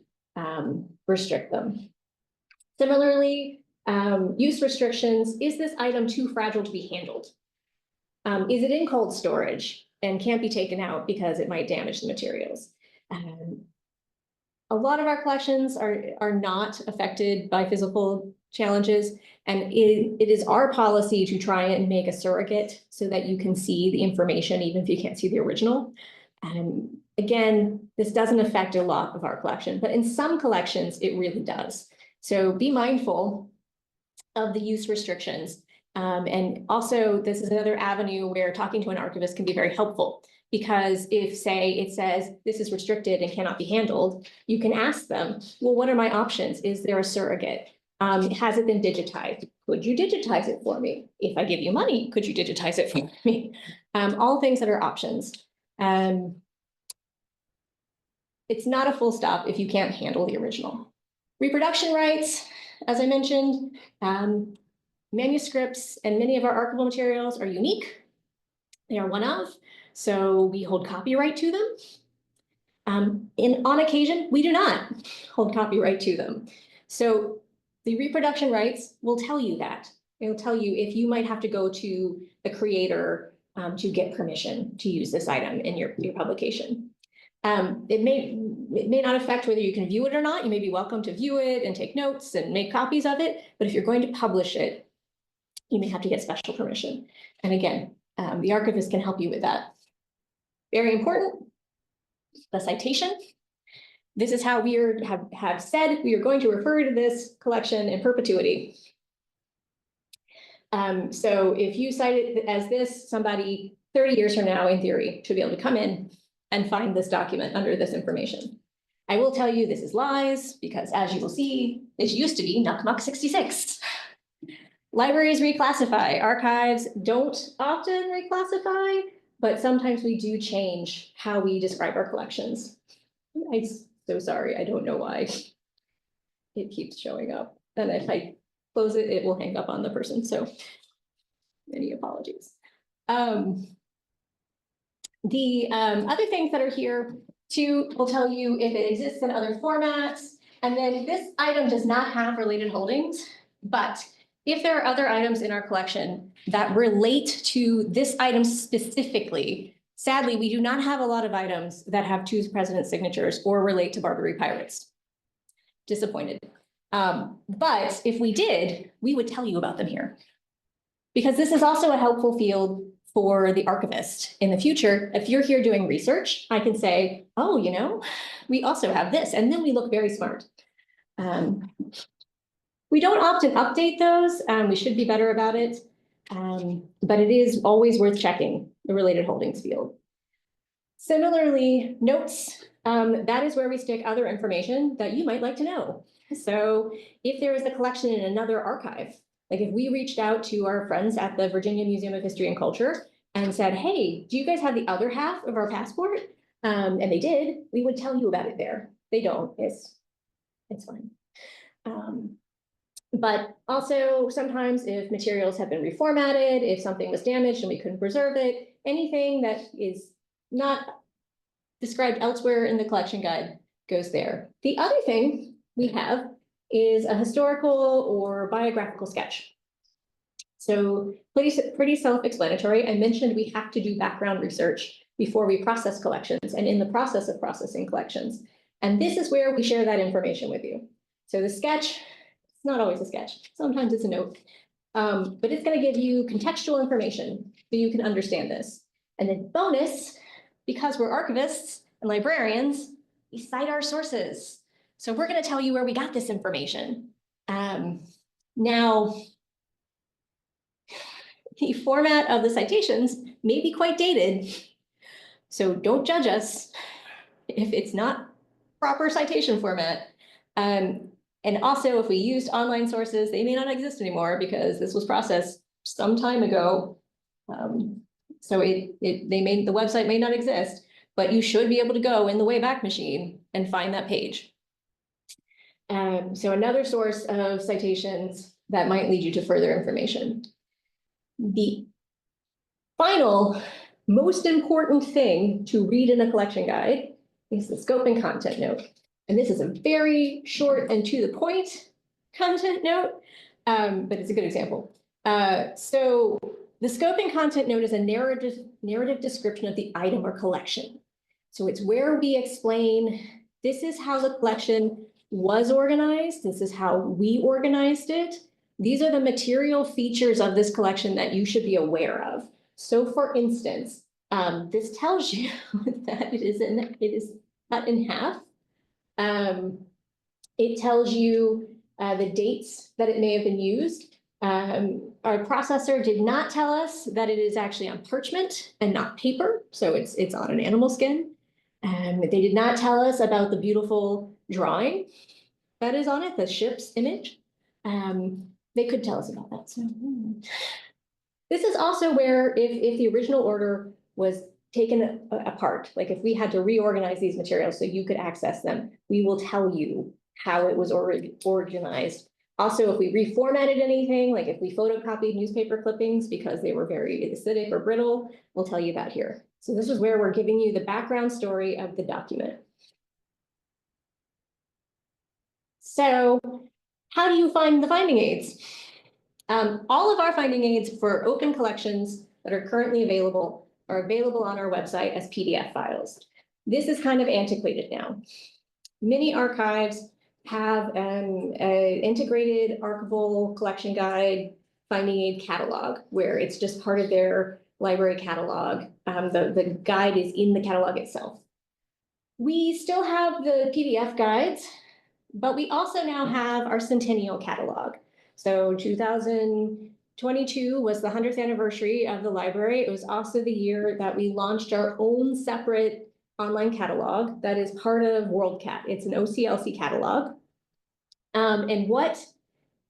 restrict them. Similarly, use restrictions. Is this item too fragile to be handled? Is it in cold storage and can't be taken out because it might damage the materials? A lot of our collections are not affected by physical challenges, and it is our policy to try and make a surrogate so that you can see the information even if you can't see the original. Again, this doesn't affect a lot of our collection, but in some collections it really does. So be mindful of the use restrictions. And also, this is another avenue where talking to an archivist can be very helpful. Because if, say, it says this is restricted and cannot be handled, you can ask them, well, what are my options? Is there a surrogate? Has it been digitized? Could you digitize it for me? If I give you money, could you digitize it for me? All things that are options. It's not a full stop if you can't handle the original. Reproduction rights, as I mentioned, manuscripts and many of our archival materials are unique. They are one of. So we hold copyright to them. On occasion, we do not hold copyright to them. So the reproduction rights will tell you that. It'll tell you if you might have to go to the creator to get permission to use this item in your publication. It may not affect whether you can view it or not. You may be welcome to view it and take notes and make copies of it. But if you're going to publish it, you may have to get special permission. And again, the archivist can help you with that. Very important, the citation. This is how we have said we are going to refer to this collection in perpetuity. So if you cite it as this, somebody 30 years from now, in theory, should be able to come in and find this document under this information. I will tell you this is lies, because as you will see, it used to be Nuck Muck 66. Libraries reclassify, archives don't often reclassify, but sometimes we do change how we describe our collections. I'm so sorry, I don't know why it keeps showing up. And if I close it, it will hang up on the person, so many apologies. The other things that are here too will tell you if it exists in other formats. And then this item does not have related holdings, but if there are other items in our collection that relate to this item specifically, sadly, we do not have a lot of items that have two president's signatures or relate to Barbary pirates. Disappointed. But if we did, we would tell you about them here. Because this is also a helpful field for the archivist in the future. If you're here doing research, I can say, oh, you know, we also have this, and then we look very smart. We don't often update those. We should be better about it. But it is always worth checking the related holdings field. Similarly, notes, that is where we stick other information that you might like to know. So if there is a collection in another archive, like if we reached out to our friends at the Virginia Museum of History and Culture and said, hey, do you guys have the other half of our passport? And they did, we would tell you about it there. They don't, it's fine. But also sometimes if materials have been reformatted, if something was damaged and we couldn't preserve it, anything that is not described elsewhere in the collection guide goes there. The other thing we have is a historical or biographical sketch. So pretty self-explanatory. I mentioned we have to do background research before we process collections and in the process of processing collections. And this is where we share that information with you. So the sketch, it's not always a sketch. Sometimes it's a note, but it's going to give you contextual information so you can understand this. And then bonus, because we're archivists and librarians, we cite our sources. So we're going to tell you where we got this information. Now, the format of the citations may be quite dated, so don't judge us if it's not proper citation format. And also, if we used online sources, they may not exist anymore because this was processed some time ago. So the website may not exist, but you should be able to go in the Wayback Machine and find that page. So another source of citations that might lead you to further information. The final, most important thing to read in a collection guide is the scope and content note. And this is a very short and to the point content note, but it's a good example. So the scope and content note is a narrative description of the item or collection. So it's where we explain, this is how the collection was organized. This is how we organized it. These are the material features of this collection that you should be aware of. So for instance, this tells you that it is cut in half. It tells you the dates that it may have been used. Our processor did not tell us that it is actually on parchment and not paper, so it's on an animal skin. They did not tell us about the beautiful drawing that is on it, the ship's image. They could tell us about that. So this is also where if the original order was taken apart, like if we had to reorganize these materials so you could access them, we will tell you how it was organized. Also, if we reformatted anything, like if we photocopied newspaper clippings because they were very acidic or brittle, we'll tell you about here. So this is where we're giving you the background story of the document. So how do you find the finding aids? All of our finding aids for open collections that are currently available are available on our website as PDF files. This is kind of antiquated now. Many archives have an integrated archival collection guide finding aid catalog, where it's just part of their library catalog. The guide is in the catalog itself. We still have the PDF guides, but we also now have our centennial catalog. So 2022 was the 100th anniversary of the library. It was also the year that we launched our own separate online catalog that is part of WorldCat. It's an OCLC catalog. And what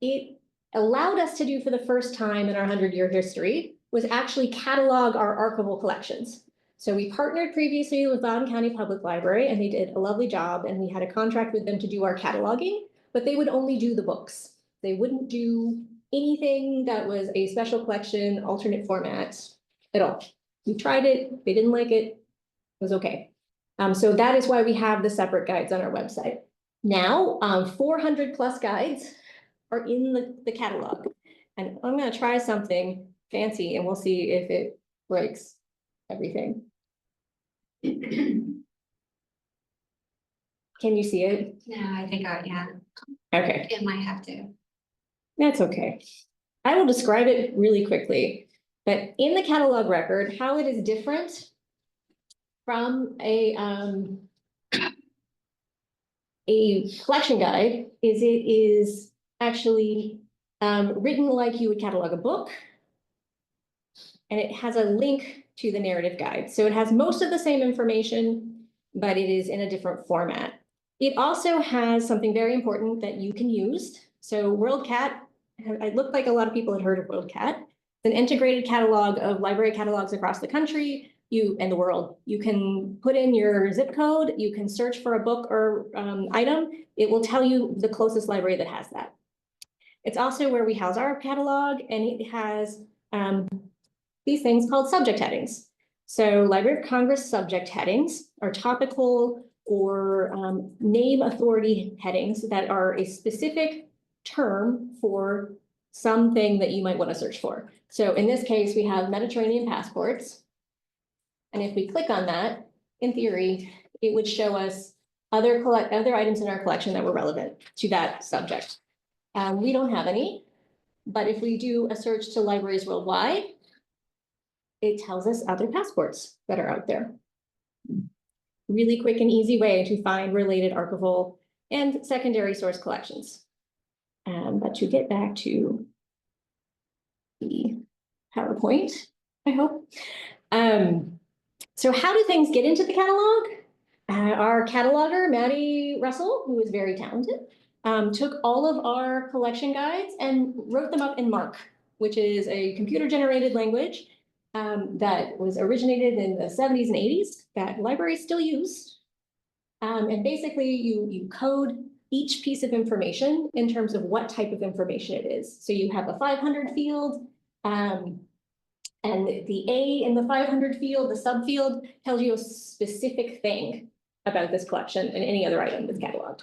it allowed us to do for the first time in our 100-year history was actually catalog our archival collections. So we partnered previously with Loudoun County Public Library, and they did a lovely job, and we had a contract with them to do our cataloging, but they would only do the books. They wouldn't do anything that was a special collection, alternate format at all. We tried it, they didn't like it, it was okay. So that is why we have the separate guides on our website. Now, 400 plus guides are in the catalog. And I'm gonna try something fancy and we'll see if it breaks everything. Can you see it? No, I think yeah, Okay, it might have to. that's okay. I will describe it really quickly, but in the catalog record, how it is different from a collection guide is it is actually written like you would catalog a book. And it has a link to the narrative guide. So it has most of the same information, but it is in a different format. It also has something very important that you can use. So WorldCat, it looked like a lot of people had heard of WorldCat. It's an integrated catalog of library catalogs across the country and the world. You can put in your zip code, you can search for a book or item. It will tell you the closest library that has that. It's also where we house our catalog, and it has these things called subject headings. So Library of Congress subject headings are topical or name authority headings that are a specific term for something that you might want to search for. So in this case, we have Mediterranean passports. And if we click on that, in theory, it would show us other items in our collection that were relevant to that subject. We don't have any, but if we do a search to libraries worldwide, it tells us other passports that are out there. Really quick and easy way to find related archival and secondary source collections. But to get back to the PowerPoint, I hope. So how do things get into the catalog? Our cataloger, Maddie Russell, who is very talented, took all of our collection guides and wrote them up in Mark, which is a computer-generated language that was originated in the 70s and 80s that libraries still use. And basically you code each piece of information in terms of what type of information it is. So you have a 500 field, and the A in the 500 field, the subfield, tells you a specific thing about this collection and any other item that's cataloged.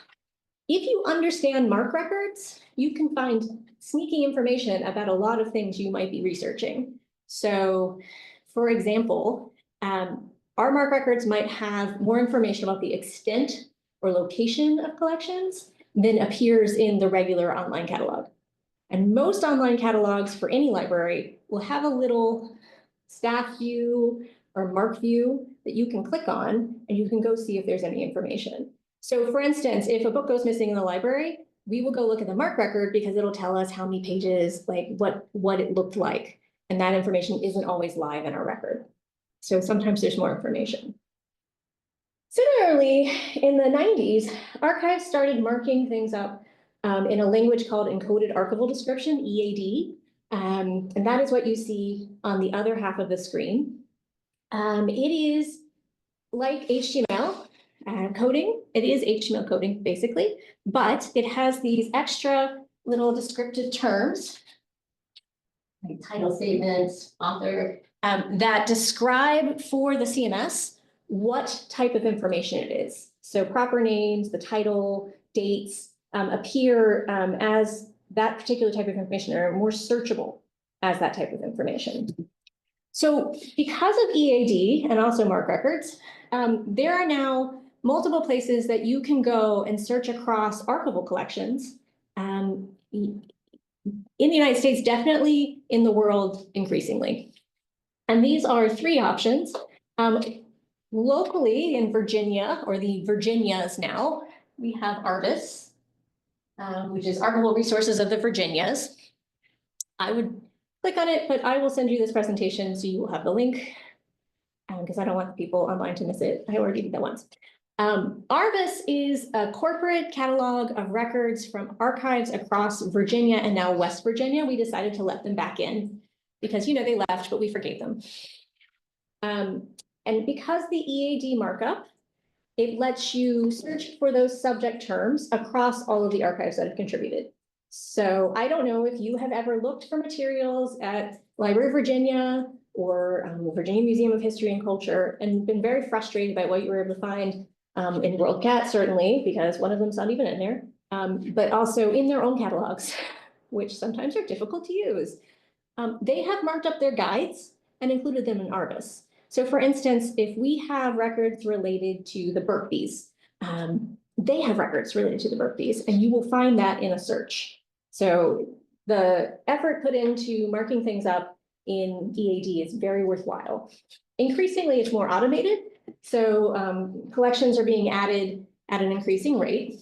If you understand MARC records, you can find sneaky information about a lot of things you might be researching. So, for example, our MARC records might have more information about the extent or location of collections than appears in the regular online catalog. And most online catalogs for any library will have a little staff view or MARC view that you can click on, and you can go see if there's any information. So for instance, if a book goes missing in the library, we will go look at the MARC record because it'll tell us how many pages, like what it looked like. And that information isn't always live in our record. So sometimes there's more information. Similarly, in the 90s, archives started marking things up in a language called encoded archival description, EAD. And that is what you see on the other half of the screen. It is like HTML coding. It is HTML coding, basically, but it has these extra little descriptive terms, like title statements, author, that describe for the CMS what type of information it is. So proper names, the title, dates appear as that particular type of information are more searchable as that type of information. So because of EAD and also MARC records, there are now multiple places that you can go and search across archival collections in the United States, definitely in the world increasingly. And these are three options. Locally in Virginia, or the Virginias now, we have ARVIS, which is Archival Resources of the Virginias. I would click on it, but I will send you this presentation so you will have the link, because I don't want people online to miss it. I already did that once. ARVIS is a corporate catalog of records from archives across Virginia and now West Virginia. We decided to let them back in because, you know, they left, but we forgave them. And because the EAD markup, it lets you search for those subject terms across all of the archives that have contributed. So I don't know if you have ever looked for materials at Library of Virginia or the Virginia Museum of History and Culture and been very frustrated by what you were able to find in WorldCat, certainly, because one of them's not even in there, but also in their own catalogs, which sometimes are difficult to use. They have marked up their guides and included them in ARVIS. So for instance, if we have records related to the Birkbys, they have records related to the Birkbys, and you will find that in a search. So the effort put into marking things up in EAD is very worthwhile. Increasingly, it's more automated. So collections are being added at an increasing rate.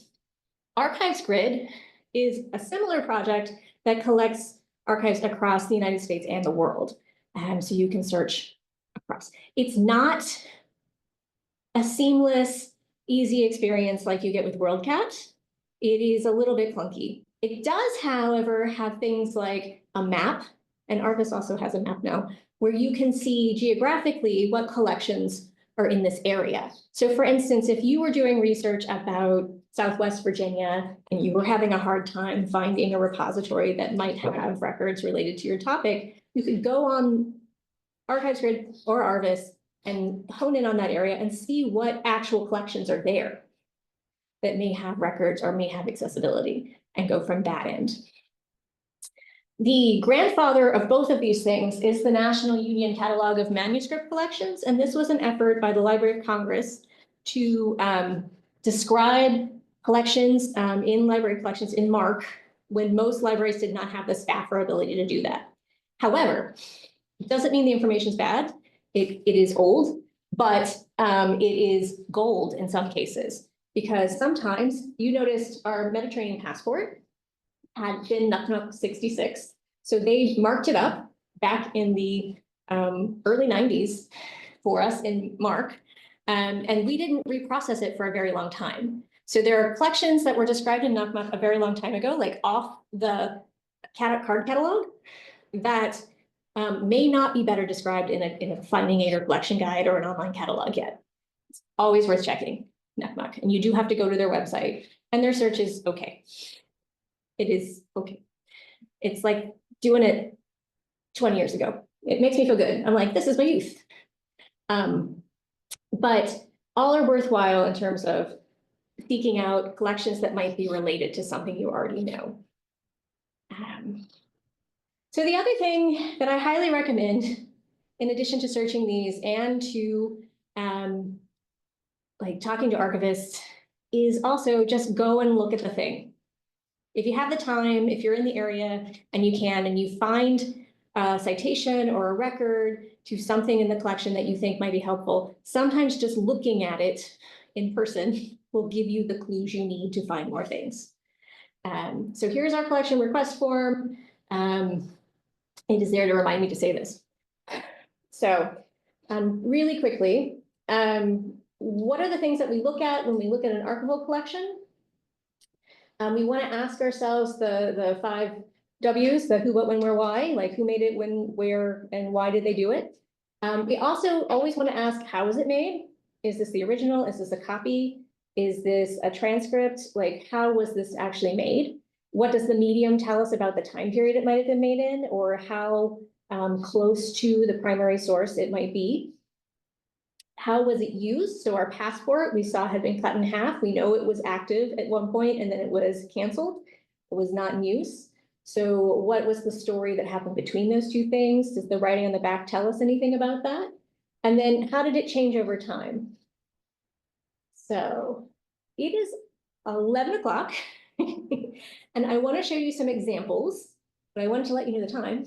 Archives Grid is a similar project that collects archives across the United States and the world. So you can search across. It's not a seamless, easy experience like you get with WorldCat. It is a little bit clunky. It does, however, have things like a map, and ARVIS also has a map now, where you can see geographically what collections are in this area. So for instance, if you were doing research about Southwest Virginia and you were having a hard time finding a repository that might have records related to your topic, you could go on Archives Grid or ARVIS and hone in on that area and see what actual collections are there that may have records or may have accessibility and go from that end. The grandfather of both of these things is the National Union Catalog of Manuscript Collections, and this was an effort by the Library of Congress to describe collections in library collections in MARC when most libraries did not have the staff or ability to do that. However, it doesn't mean the information is bad. It is old, but it is gold in some cases, because sometimes you noticed our Mediterranean passport had been Nuck 66. So they marked it up back in the early 90s for us in MARC, and we didn't reprocess it for a very long time. So there are collections that were described in Nuck a very long time ago, like off the card catalog, that may not be better described in a finding aid or collection guide or an online catalog yet. It's always worth checking Nuck, and you do have to go to their website, and their search is okay. It is okay. It's like doing it 20 years ago. It makes me feel good. I'm like, this is my youth. But all are worthwhile in terms of seeking out collections that might be related to something you already know. So the other thing that I highly recommend, in addition to searching these and to like talking to archivists, is also just go and look at the thing. If you have the time, if you're in the area and you can, and you find a citation or a record to something in the collection that you think might be helpful, sometimes just looking at it in person will give you the clues you need to find more things. So here's our collection request form. It is there to remind me to say this. So really quickly, what are the things that we look at when we look at an archival collection? We want to ask ourselves the 5 W's, the who, what, when, where, why, like who made it, when, where, and why did they do it? We also always want to ask, how was it made? Is this the original? Is this a copy? Is this a transcript? Like, how was this actually made? What does the medium tell us about the time period it might have been made in, or how close to the primary source it might be? How was it used? So our passport we saw had been cut in half. We know it was active at one point and then it was canceled. It was not in use. So what was the story that happened between those two things? Does the writing on the back tell us anything about that? And then how did it change over time? So it is 11 o'clock and I want to show you some examples, but I wanted to let you know the time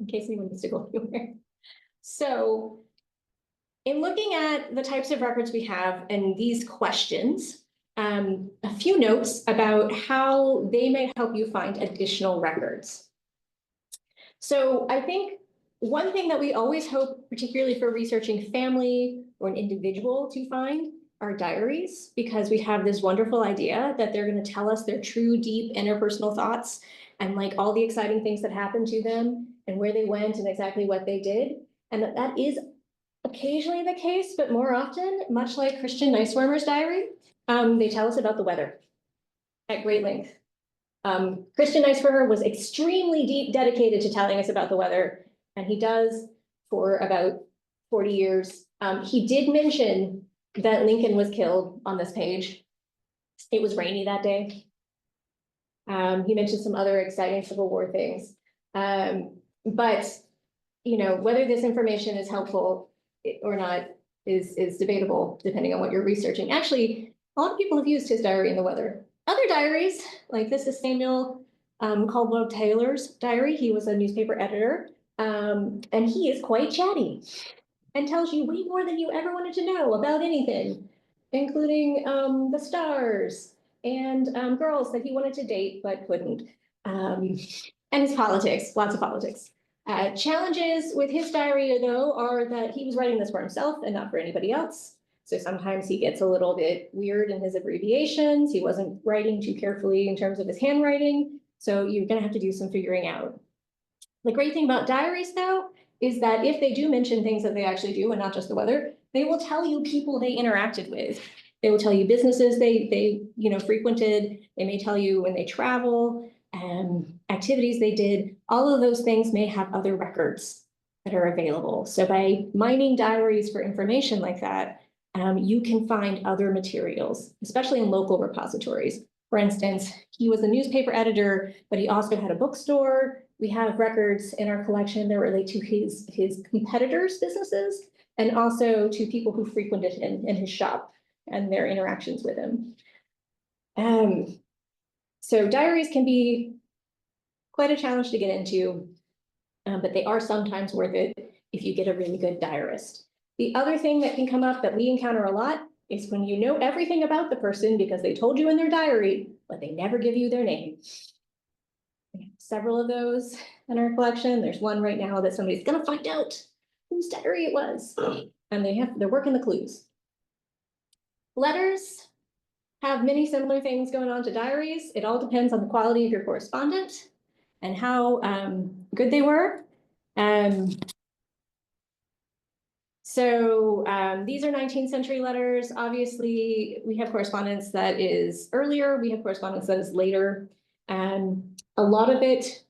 in case anyone needs to go anywhere. So in looking at the types of records we have and these questions, a few notes about how they may help you find additional records. So I think one thing that we always hope, particularly for researching family or an individual to find, are diaries, because we have this wonderful idea that they're going to tell us their true, deep interpersonal thoughts and like all the exciting things that happened to them and where they went and exactly what they did. And that is occasionally the case, but more often, much like Christian Nicewormer's diary, they tell us about the weather at great length. Christian Nicewormer was extremely dedicated to telling us about the weather, and he does for about 40 years. He did mention that Lincoln was killed on this page. It was rainy that day. He mentioned some other exciting Civil War things. But, you know, whether this information is helpful or not is debatable, depending on what you're researching. Actually, a lot of people have used his diary in the weather. Other diaries, like this is Samuel Caldwell Taylor's diary. He was a newspaper editor, and he is quite chatty and tells you way more than you ever wanted to know about anything, including the stars and girls that he wanted to date but couldn't, and his politics, lots of politics. Challenges with his diary, though, are that he was writing this for himself and not for anybody else. So sometimes he gets a little bit weird in his abbreviations. He wasn't writing too carefully in terms of his handwriting. So you're going to have to do some figuring out. The great thing about diaries, though, is that if they do mention things that they actually do and not just the weather, they will tell you people they interacted with. They will tell you businesses they frequented. They may tell you when they travel and activities they did. All of those things may have other records that are available. So by mining diaries for information like that, you can find other materials, especially in local repositories. For instance, he was a newspaper editor, but he also had a bookstore. We have records in our collection that relate to his competitors' businesses and also to people who frequented him in his shop and their interactions with him. So diaries can be quite a challenge to get into, but they are sometimes worth it if you get a really good diarist. The other thing that can come up that we encounter a lot is when you know everything about the person because they told you in their diary, but they never give you their name. We have several of those in our collection. There's one right now that somebody's gonna find out whose diary it was. And they're working the clues. Letters have many similar things going on to diaries. It all depends on the quality of your correspondent and how good they were. So these are 19th century letters. Obviously, we have correspondence that is earlier. We have correspondence that is later. A lot of it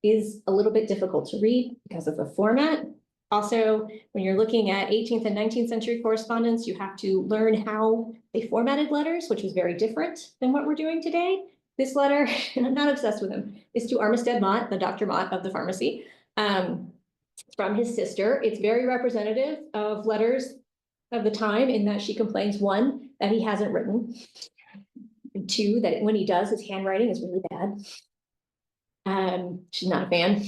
is a little bit difficult to read because of the format. Also, when you're looking at 18th and 19th century correspondence, you have to learn how they formatted letters, which was very different than what we're doing today. This letter, and I'm not obsessed with him, is to Armistead Mott, the Dr. Mott of the pharmacy, from his sister. It's very representative of letters of the time in that she complains, one, that he hasn't written, and two, that when he does, his handwriting is really bad. She's not a fan,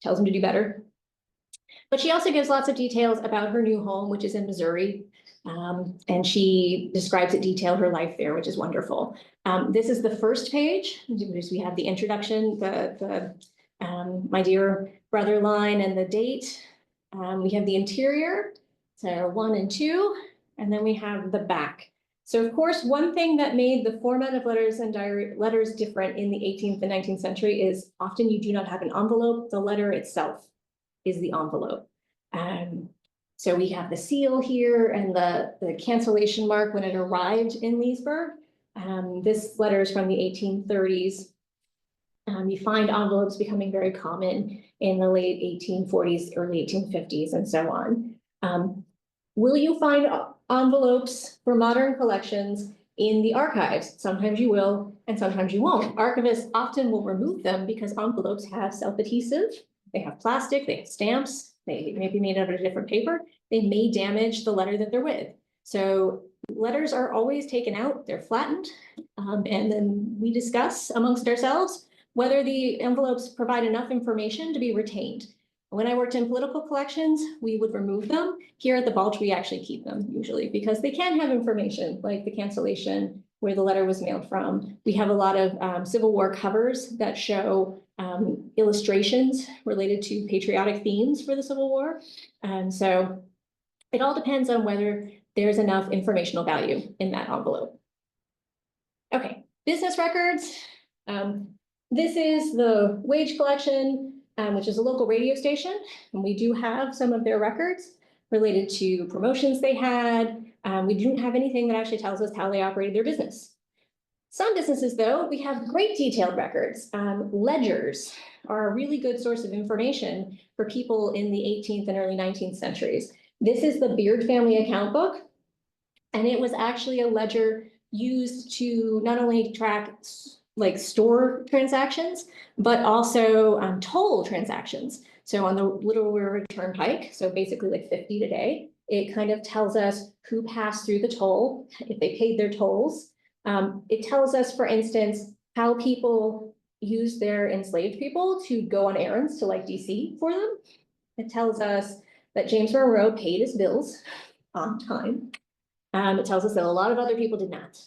tells him to do better. But she also gives lots of details about her new home, which is in Missouri. And she describes in detail her life there, which is wonderful. This is the first page. We have the introduction, the my dear brother line and the date. We have the interior, so 1 and 2, and then we have the back. So of course, one thing that made the format of letters and diary letters different in the 18th and 19th century is often you do not have an envelope. The letter itself is the envelope. So we have the seal here and the cancellation mark when it arrived in Leesburg. This letter is from the 1830s. You find envelopes becoming very common in the late 1840s, early 1850s, and so on. Will you find envelopes for modern collections in the archives? Sometimes you will, and sometimes you won't. Archivists often will remove them because envelopes have self-adhesive. They have plastic, they have stamps, they may be made out of a different paper. They may damage the letter that they're with. So letters are always taken out, they're flattened, and then we discuss amongst ourselves whether the envelopes provide enough information to be retained. When I worked in political collections, we would remove them. Here at the Balch, we actually keep them usually because they can have information like the cancellation, where the letter was mailed from. We have a lot of Civil War covers that show illustrations related to patriotic themes for the Civil War. And so it all depends on whether there's enough informational value in that envelope. Okay, business records. This is the wage collection, which is a local radio station. And we do have some of their records related to promotions they had. We don't have anything that actually tells us how they operated their business. Some businesses, though, we have great detailed records. Ledgers are a really good source of information for people in the 18th and early 19th centuries. This is the Beard family account book, and it was actually a ledger used to not only track like store transactions, but also toll transactions. So on the Little River Turnpike, so basically like 50 today, it kind of tells us who passed through the toll, if they paid their tolls. It tells us, for instance, how people use their enslaved people to go on errands to like DC for them. It tells us that James Monroe paid his bills on time. It tells us that a lot of other people did not.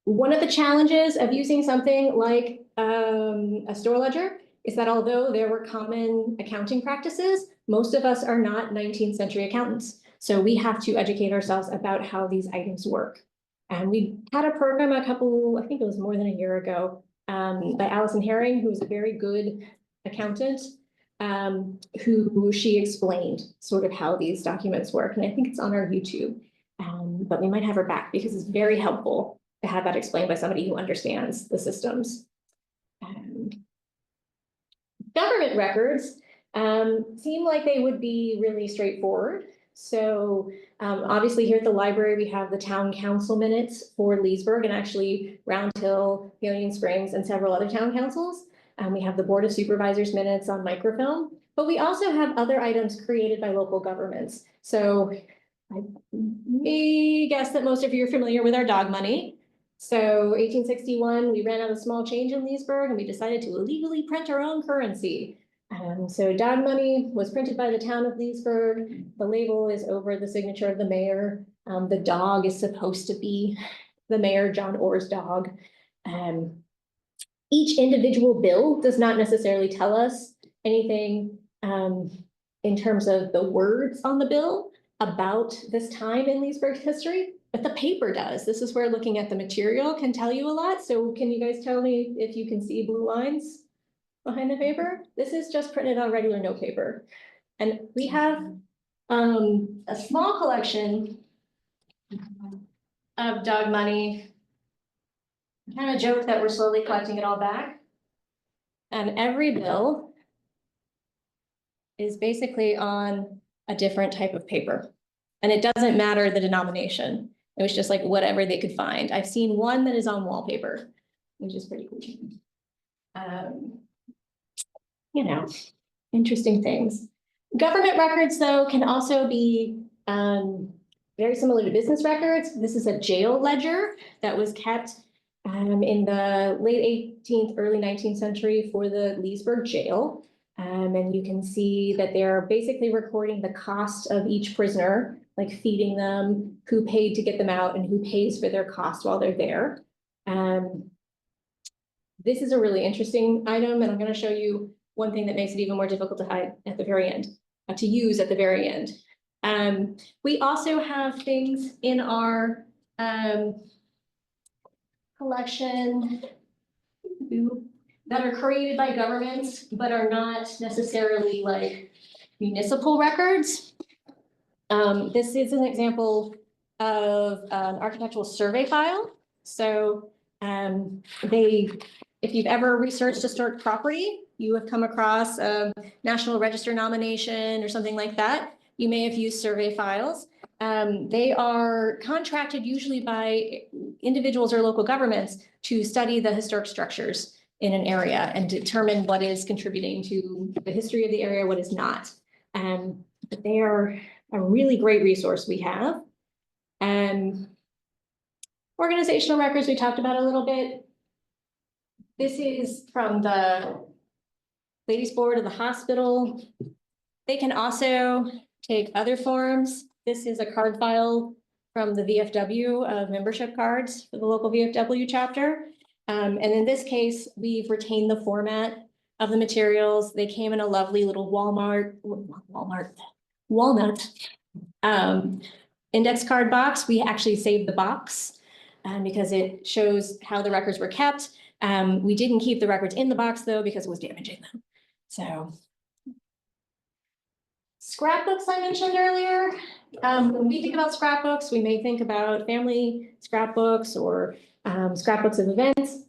One of the challenges of using something like a store ledger is that although there were common accounting practices, most of us are not 19th century accountants. So we have to educate ourselves about how these items work. And we had a program I think it was more than a year ago, by Allison Herring, who's a very good accountant, who she explained sort of how these documents work. And I think it's on our YouTube, but we might have her back because it's very helpful to have that explained by somebody who understands the systems. Government records seem like they would be really straightforward. So obviously here at the library, we have the town council minutes for Leesburg and actually Round Hill, Union Springs, and several other town councils. We have the Board of Supervisors minutes on microfilm, but we also have other items created by local governments. So I may guess that most of you are familiar with our dog money. So 1861, we ran out of small change in Leesburg and we decided to illegally print our own currency. So dog money was printed by the town of Leesburg. The label is over the signature of the mayor. The dog is supposed to be the mayor, John Orr's dog. Each individual bill does not necessarily tell us anything in terms of the words on the bill about this time in Leesburg's history, but the paper does. This is where looking at the material can tell you a lot. So can you guys tell me if you can see blue lines behind the paper? This is just printed on regular note paper. And we have a small collection of dog money. Kind of joke that we're slowly collecting it all back. And every bill is basically on a different type of paper. And it doesn't matter the denomination. It was just like whatever they could find. I've seen one that is on wallpaper, which is pretty cool. You know, interesting things. Government records, though, can also be very similar to business records. This is a jail ledger that was kept in the late 18th, early 19th century for the Leesburg jail. And you can see that they're basically recording the cost of each prisoner, like feeding them, who paid to get them out, and who pays for their cost while they're there. This is a really interesting item, and I'm going to show you one thing that makes it even more difficult to hide at the very end, to use at the very end. We also have things in our collection that are created by governments, but are not necessarily like municipal records. This is an example of an architectural survey file. So if you've ever researched historic property, you have come across a National Register nomination or something like that. You may have used survey files. They are contracted usually by individuals or local governments to study the historic structures in an area and determine what is contributing to the history of the area, what is not. But they are a really great resource we have. Organizational records we talked about a little bit. This is from the ladies board of the hospital. They can also take other forms. This is a card file from the VFW of membership cards for the local VFW chapter. And in this case, we've retained the format of the materials. They came in a lovely little walnut index card box. We actually saved the box because it shows how the records were kept. We didn't keep the records in the box though, because it was damaging them. So scrapbooks I mentioned earlier. When we think about scrapbooks, we may think about family scrapbooks or scrapbooks of events.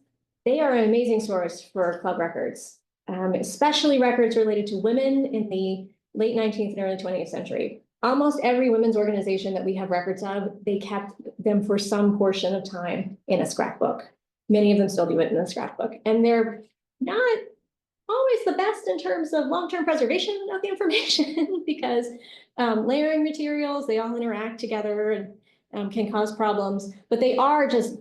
They are an amazing source for club records, especially records related to women in the late 19th and early 20th century. Almost every women's organization that we have records of, they kept them for some portion of time in a scrapbook. Many of them still do it in a scrapbook, and they're not always the best in terms of long-term preservation of the information because layering materials, they all interact together and can cause problems, but they are just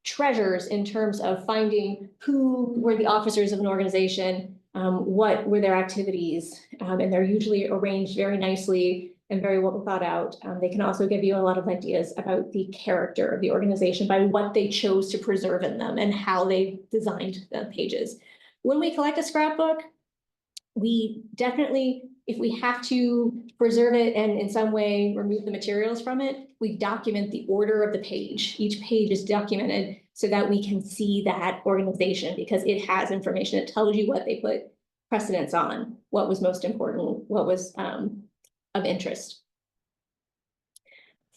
treasures in terms of finding who were the officers of an organization, what were their activities, and they're usually arranged very nicely and very well thought out. They can also give you a lot of ideas about the character of the organization by what they chose to preserve in them and how they designed the pages. When we collect a scrapbook, we definitely, if we have to preserve it and in some way remove the materials from it, we document the order of the page. Each page is documented so that we can see that organization because it has information. It tells you what they put precedence on, what was most important, what was of interest.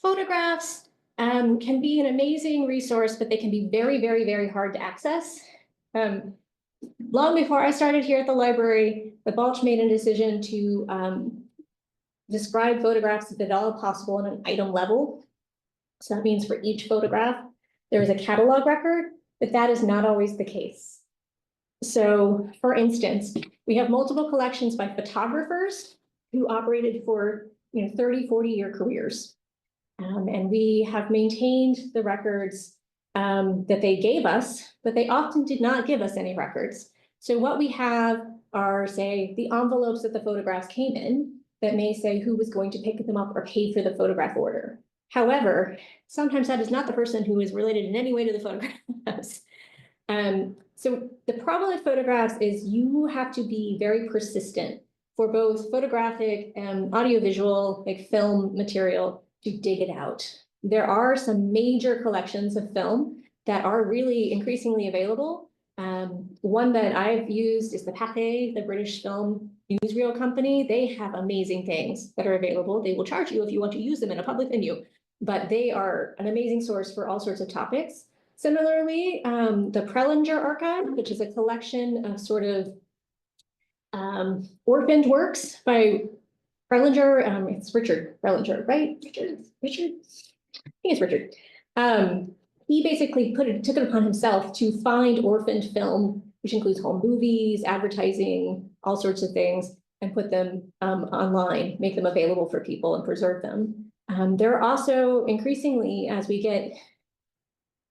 Photographs can be an amazing resource, but they can be very, very, very hard to access. Long before I started here at the library, the Balch made a decision to describe photographs if at all possible on an item level. So that means for each photograph, there is a catalog record, but that is not always the case. So for instance, we have multiple collections by photographers who operated for 30, 40-year careers. And we have maintained the records that they gave us, but they often did not give us any records. So what we have are, say, the envelopes that the photographs came in that may say who was going to pick them up or pay for the photograph order. However, sometimes that is not the person who is related in any way to the photographs. So the problem with photographs is you have to be very persistent for both photographic and audiovisual, like film material, to dig it out. There are some major collections of film that are really increasingly available. One that I've used is the Pathé, the British film newsreel company. They have amazing things that are available. They will charge you if you want to use them in a public venue, but they are an amazing source for all sorts of topics. Similarly, the Prelinger Archive, which is a collection of sort of orphaned works by Prelinger. It's Richard Prelinger, right? Richard? I think it's Richard. He basically took it upon himself to find orphaned film, which includes home movies, advertising, all sorts of things, and put them online, make them available for people and preserve them. There are also increasingly, as we get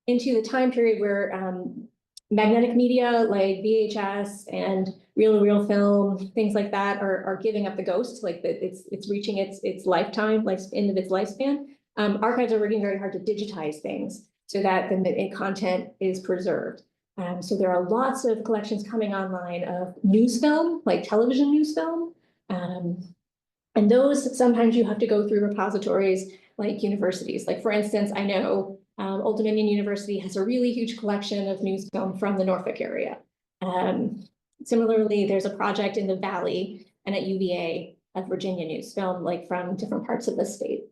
into the time period where magnetic media like VHS and reel-to-reel film, things like that are giving up the ghost, like it's reaching its lifetime, end of its lifespan. Archives are working very hard to digitize things so that the content is preserved. So there are lots of collections coming online of news film, like television news film. And those, sometimes you have to go through repositories like universities. Like for instance, I know Old Dominion University has a really huge collection of news film from the Norfolk area. Similarly, there's a project in the Valley and at UVA of Virginia news film, like from different parts of the state.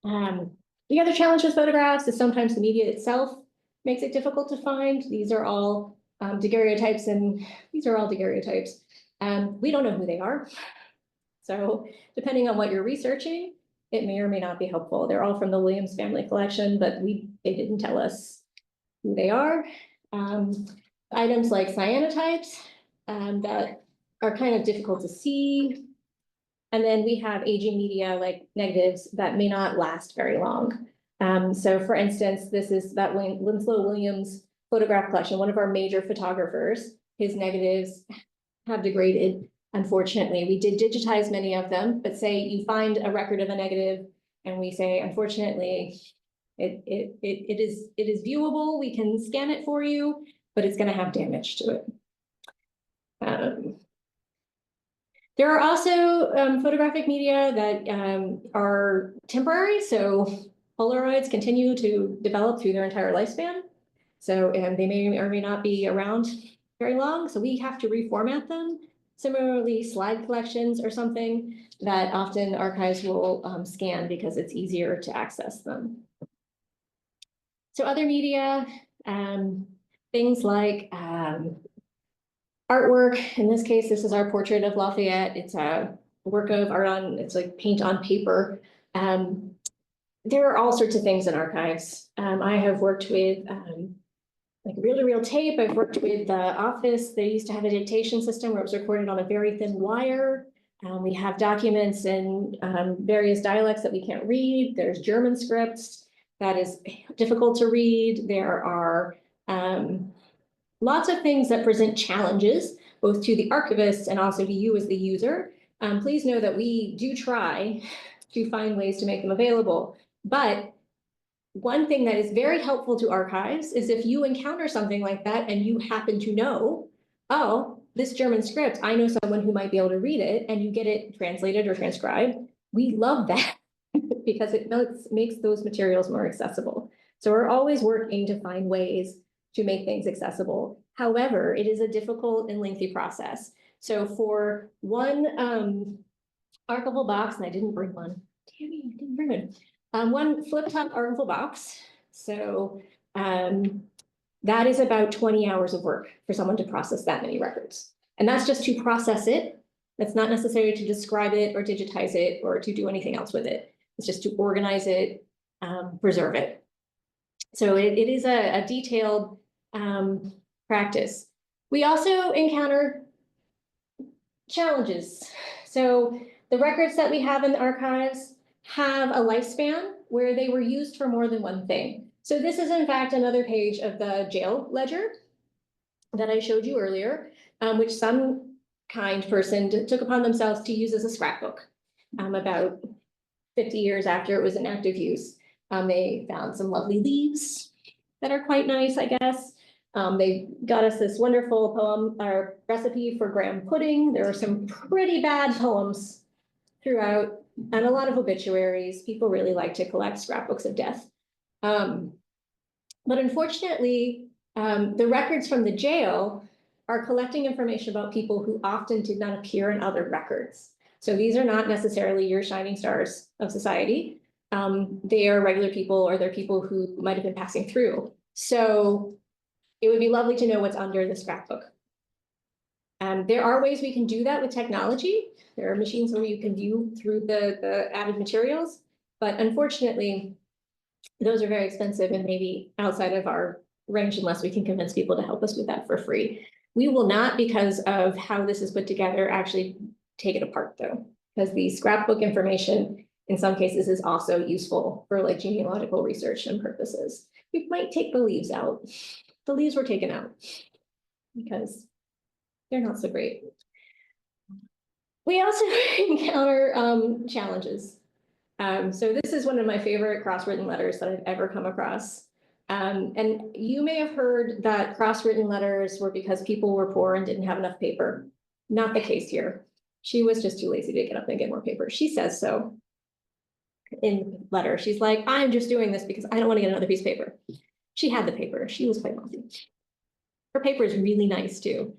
The other challenge with photographs is sometimes the media itself makes it difficult to find. These are all daguerreotypes, and these are all daguerreotypes. We don't know who they are. So depending on what you're researching, it may or may not be helpful. They're all from the Williams family collection, but they didn't tell us who they are. Items like cyanotypes that are kind of difficult to see. And then we have aging media like negatives that may not last very long. So for instance, this is that Winslow Williams photograph collection, one of our major photographers. his negatives have degraded. Unfortunately, we did digitize many of them, but say you find a record of a negative and we say, unfortunately, it is viewable, we can scan it for you, but it's gonna have damage to it. There are also photographic media that are temporary, so Polaroids continue to develop through their entire lifespan. So they may or may not be around very long, so we have to reformat them. Similarly, slide collections are something that often archives will scan because it's easier to access them. So other media, things like artwork. In this case, this is our portrait of Lafayette. It's a work of art on, it's like paint on paper. There are all sorts of things in archives. I have worked with like reel-to-reel tape. I've worked with the office. They used to have a dictation system where it was recorded on a very thin wire. We have documents in various dialects that we can't read. There's German scripts that is difficult to read. There are lots of things that present challenges, both to the archivist and also to you as the user. Please know that we do try to find ways to make them available. But one thing that is very helpful to archives is if you encounter something like that and you happen to know, oh, this German script, I know someone who might be able to read it, and you get it translated or transcribed. We love that because it makes those materials more accessible. So we're always working to find ways to make things accessible. However, it is a difficult and lengthy process. So for one archival box, and I didn't bring one, damn it, I didn't bring one. One flip top archival box. So that is about 20 hours of work for someone to process that many records. And that's just to process it. That's not necessary to describe it or digitize it or to do anything else with it. It's just to organize it, preserve it. So it is a detailed practice. We also encounter challenges. So the records that we have in the archives have a lifespan where they were used for more than one thing. So this is in fact another page of the jail ledger that I showed you earlier, which some kind person took upon themselves to use as a scrapbook. About 50 years after it was in active use. They found some lovely leaves that are quite nice, I guess. They got us this wonderful poem or recipe for graham pudding. There are some pretty bad poems throughout and a lot of obituaries. People really like to collect scrapbooks of death. But unfortunately, the records from the jail are collecting information about people who often did not appear in other records. So these are not necessarily your shining stars of society. They are regular people, or they're people who might have been passing through. So it would be lovely to know what's under the scrapbook. There are ways we can do that with technology. There are machines where you can view through the added materials, but unfortunately, those are very expensive and maybe outside of our range unless we can convince people to help us with that for free. We will not, because of how this is put together, actually take it apart though, because the scrapbook information in some cases is also useful for like genealogical research and purposes. We might take the leaves out. The leaves were taken out because they're not so great. We also encounter challenges. So this is one of my favorite cross-written letters that I've ever come across. And you may have heard that cross-written letters were because people were poor and didn't have enough paper. Not the case here. She was just too lazy to get up and get more paper. She says so in the letter. She's like, I'm just doing this because I don't want to get another piece of paper. She had the paper. She was quite wealthy. Her paper is really nice too.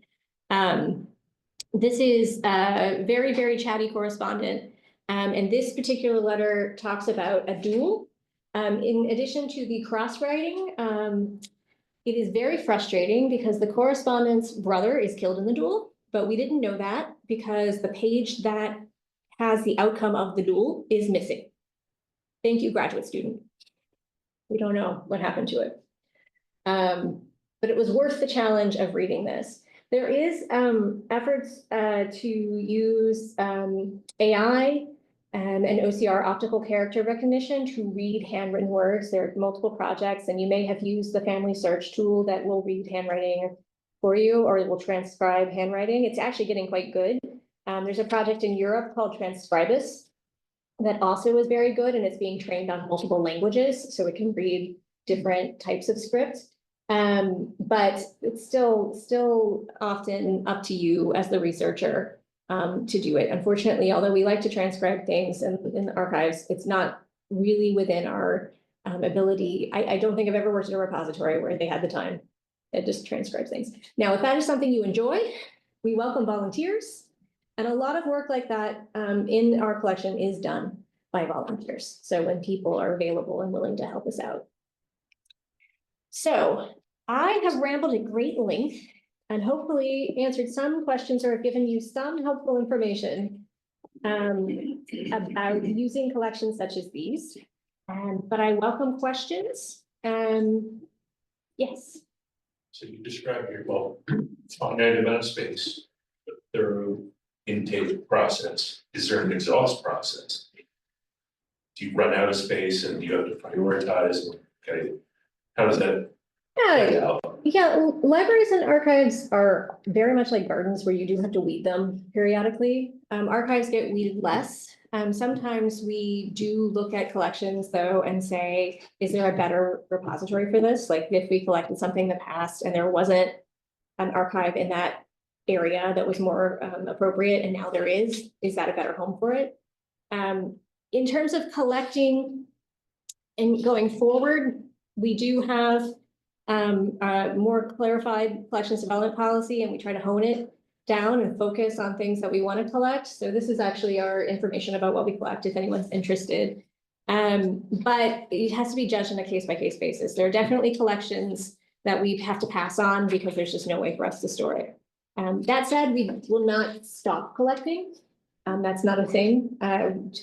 This is a very, very chatty correspondent. And this particular letter talks about a duel. In addition to the cross-writing, it is very frustrating because the correspondent's brother is killed in the duel, but we didn't know that because the page that has the outcome of the duel is missing. Thank you, graduate student. We don't know what happened to it. But it was worth the challenge of reading this. There is efforts to use AI and OCR, optical character recognition, to read handwritten words. There are multiple projects, and you may have used the family search tool that will read handwriting. for you, or it will transcribe handwriting. It's actually getting quite good. There's a project in Europe called Transcribus that also is very good, and it's being trained on multiple languages, so it can read different types of script. But it's still often up to you as the researcher to do it. Unfortunately, although we like to transcribe things in the archives, it's not really within our ability. I don't think I've ever worked at a repository where they had the time. It just transcribes things. Now, if that is something you enjoy, we welcome volunteers. And a lot of work like that in our collection is done by volunteers. So when people are available and willing to help us out. So I have rambled at great length and hopefully answered some questions or have given you some helpful information about using collections such as these. But I welcome questions. Yes. So you described your, well, finite amount of space, but thorough intake process. Is there an exhaust process? Do you run out of space and you have to prioritize? Okay, how does that play out? Yeah, libraries and archives are very much like gardens where you do have to weed them periodically. Archives get weeded less. Sometimes we do look at collections though and say, is there a better repository for this? Like if we collected something in the past and there wasn't an archive in that area that was more appropriate and now there is that a better home for it? In terms of collecting and going forward, we do have a more clarified collections development policy, and we try to hone it down and focus on things that we want to collect. So this is actually our information about what we collect if anyone's interested. But it has to be judged on a case-by-case basis. There are definitely collections that we have to pass on because there's just no way for us to store it. That said, we will not stop collecting. That's not a thing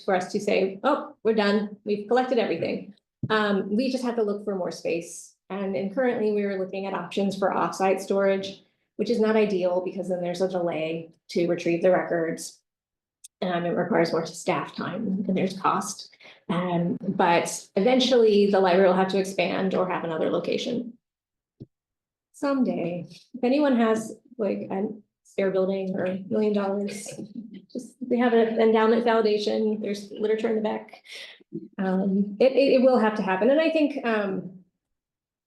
for us to say, oh, we're done. We've collected everything. We just have to look for more space. And currently we are looking at options for offsite storage, which is not ideal because then there's a delay to retrieve the records. It requires more staff time and there's cost. But eventually the library will have to expand or have another location. Someday, if anyone has like a spare building or $1 million, just we have an endowment foundation, there's literature in the back. It will have to happen. And I think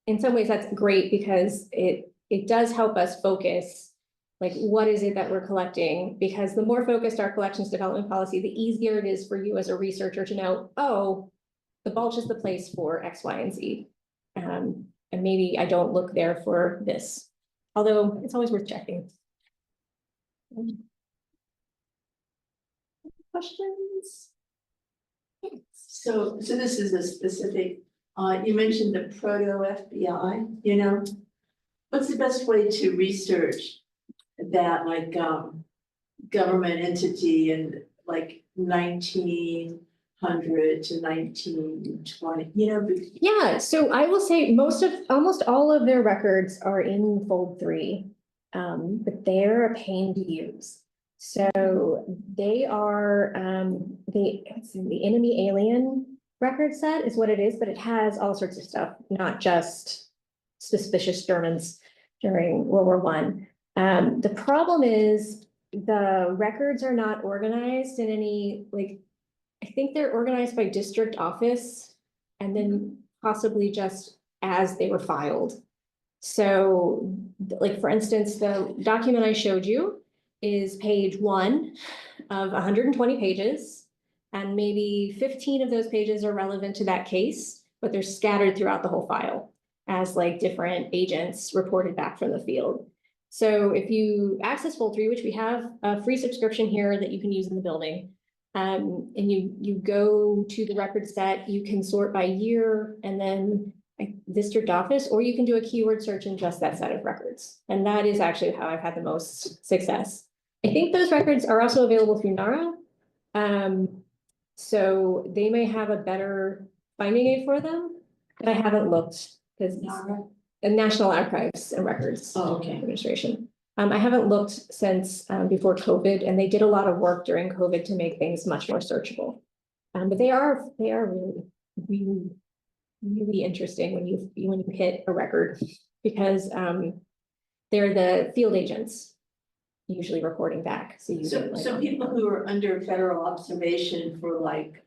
in some ways that's great because it does help us focus, like what is it that we're collecting? Because the more focused our collections development policy, the easier it is for you as a researcher to know, oh, the Balch is the place for X, Y, and Z. And maybe I don't look there for this, although it's always worth checking. Questions? So this is a specific, you mentioned the proto-FBI, you know? What's the best way to research that like government entity in like 1900 to 1920, you know? Yeah, so I will say almost all of their records are in Fold 3, but they're a pain to use. So they are the enemy alien record set is what it is, but it has all sorts of stuff, not just suspicious Germans during World War I. The problem is the records are not organized in any, like, I think they're organized by district office and then possibly just as they were filed. So like, for instance, the document I showed you is page 1 of 120 pages. And maybe 15 of those pages are relevant to that case, but they're scattered throughout the whole file as like different agents reported back from the field. So if you access Fold 3, which we have a free subscription here that you can use in the building, and you go to the record set, you can sort by year and then district office, or you can do a keyword search in just that set of records. And that is actually how I've had the most success. I think those records are also available through NARA. So they may have a better finding aid for them, but I haven't looked because the National Archives and Records Administration. I haven't looked since before COVID, and they did a lot of work during COVID to make things much more searchable. But they are really interesting when you hit a record, because they're the field agents usually reporting back, so you So, get like. so people who are under federal observation for like,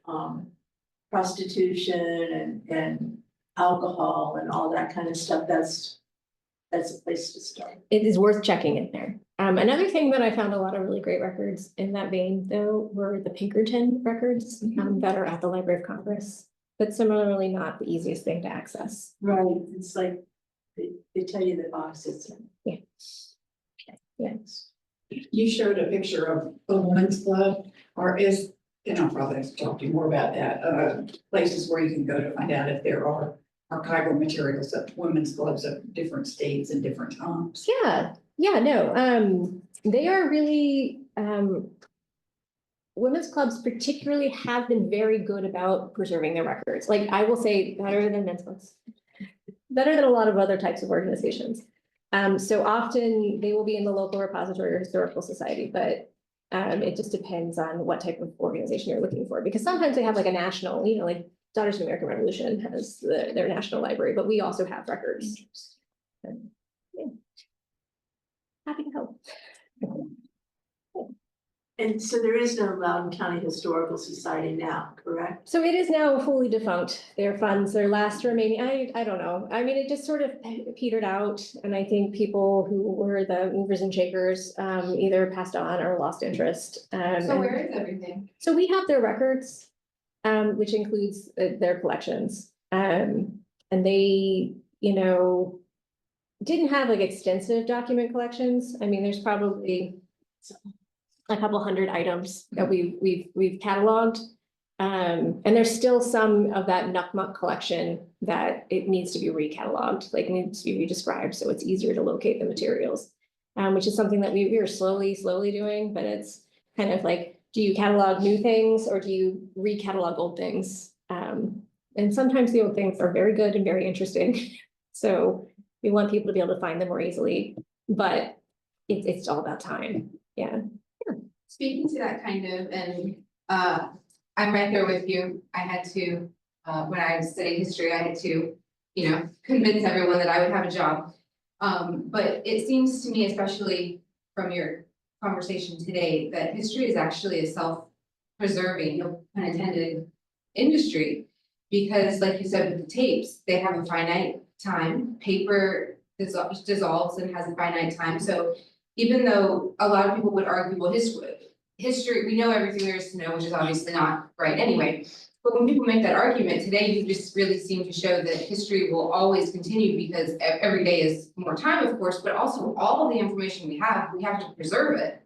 prostitution and alcohol and all that kind of stuff, that's a place to start. It is worth checking in there. Another thing that I found a lot of really great records in that vein, though, were the Pinkerton records that are at the Library of Congress, but similarly not the easiest thing to access. Right, it's like, they tell you the boxes. Yes. You showed a picture of a women's club, or is, and I'll probably have to talk to you more about that, places where you can go to find out if there are archival materials of women's clubs of different states and different times. Yeah, no, they are really, women's clubs particularly have been very good about preserving their records. Like, I will say, better than men's clubs. Better than a lot of other types of organizations. So often they will be in the local repository or historical society, but it just depends on what type of organization you're looking for, because sometimes they have like a national, you know, like Daughters of the American Revolution has their national library, but we also have records. Yeah. Happy to help. And so there is no Loudoun County Historical Society now, correct? So it is now fully defunct. Their funds, their last remaining, I don't know. I mean, it just sort of petered out. And I think people who were the movers and shakers either passed on or lost interest. So where is everything? So we have their records, which includes their collections. And they, you know, didn't have like extensive document collections. I mean, there's probably a couple hundred items that we've cataloged. And there's still some of that Nukmuk collection that it needs to be recatalogued, like it needs to be redescribed so it's easier to locate the materials. Which is something that we are slowly doing, but it's kind of like, do you catalog new things or do you recatalog old things? And sometimes the old things are very good and very interesting. So we want people to be able to find them more easily, but it's all about time. Yeah. Speaking to that kind of, and I'm right there with you. I had to, when I studied history, I had to, you know, convince everyone that I would have a job. But it seems to me, especially from your conversation today, that history is actually a self-preserving, no pun intended, industry. Because like you said with the tapes, they have a finite time. Paper dissolves and has a finite time. So even though a lot of people would argue, well, history, we know everything there is to know, which is obviously not right anyway. But when people make that argument today, you just really seem to show that history will always continue because every day is more time, of course, but also all of the information we have to preserve it.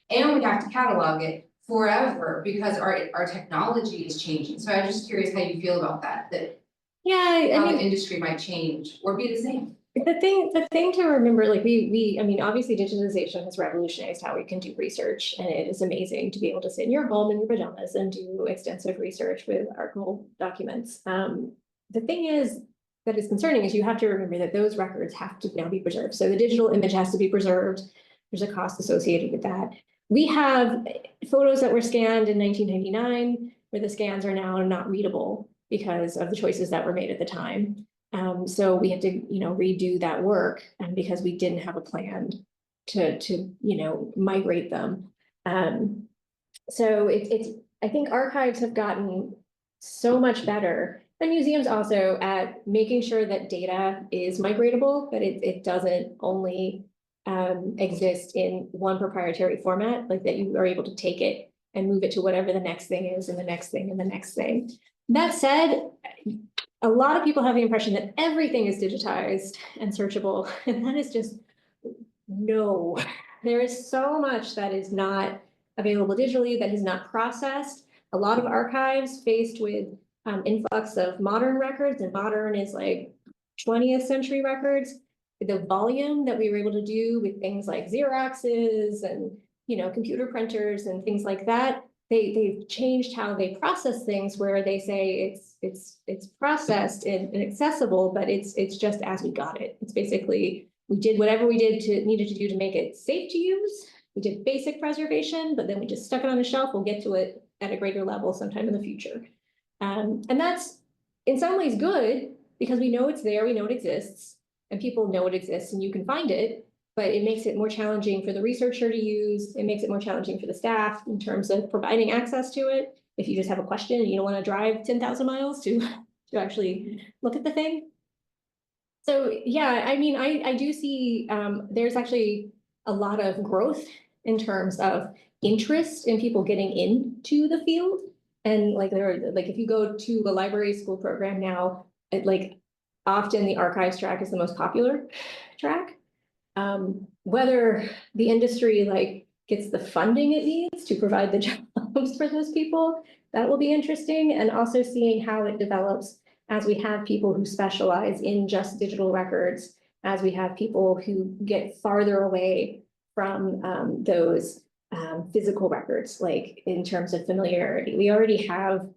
And we have to catalog it forever because our technology is changing. So I'm just curious how you feel about that Yeah, I how mean, the industry might change or be the same. the thing to remember, like I mean, obviously digitalization has revolutionized how we can do research, and it is amazing to be able to sit in your home in your pajamas and do extensive research with archival documents. The thing is that is concerning is you have to remember that those records have to now be preserved. So the digital image has to be preserved. There's a cost associated with that. We have photos that were scanned in 1999 where the scans are now not readable because of the choices that were made at the time. So we had to, you know, redo that work, and because we didn't have a plan to you know, migrate them. So I think archives have gotten so much better, and museums also at making sure that data is migratable, but it doesn't only exist in one proprietary format, like that you are able to take it and move it to whatever the next thing is and the next thing and the next thing. That said, a lot of people have the impression that everything is digitized and searchable, and that is just no. There is so much that is not available digitally, that is not processed. A lot of archives faced with influx of modern records, and modern is like 20th century records. The volume that we were able to do with things like Xeroxes and, you know, computer printers and things like that, they've changed how they process things, where they say it's processed and accessible, but it's just as we got it. It's basically, we did whatever we needed to do to make it safe to use. We did basic preservation, but then we just stuck it on the shelf. We'll get to it at a greater level sometime in the future. And that's in some ways good because we know it's there, we know it exists, and people know it exists and you can find it. but it makes it more challenging for the researcher to use. It makes it more challenging for the staff in terms of providing access to it. If you just have a question and you don't want to drive 10,000 miles to actually look at the thing. So, yeah, I mean, I do see there's actually a lot of growth in terms of interest in people getting into the field. And like if you go to the library school program now, often the archives track is the most popular track. Whether the industry gets the funding it needs to provide the jobs for those people, that will be interesting. And also seeing how it develops as we have people who specialize in just digital records, as we have people who get farther away from those physical records, like in terms of familiarity. We already have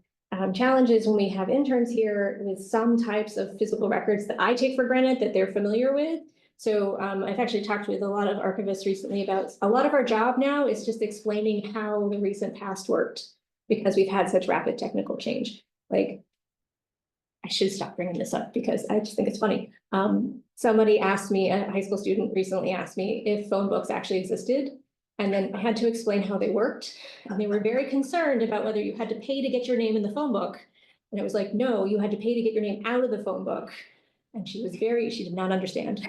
challenges when we have interns here with some types of physical records that I take for granted that they're familiar with. So I've actually talked with a lot of archivists recently about a lot of our job now is just explaining how the recent past worked because we've had such rapid technical change. Like, I should stop bringing this up because I just think it's funny. Somebody asked me, a high school student recently asked me if phone books actually existed. And then I had to explain how they worked. And they were very concerned about whether you had to pay to get your name in the phone book. And it was like, no, you had to pay to get your name out of the phone book. And she did not understand.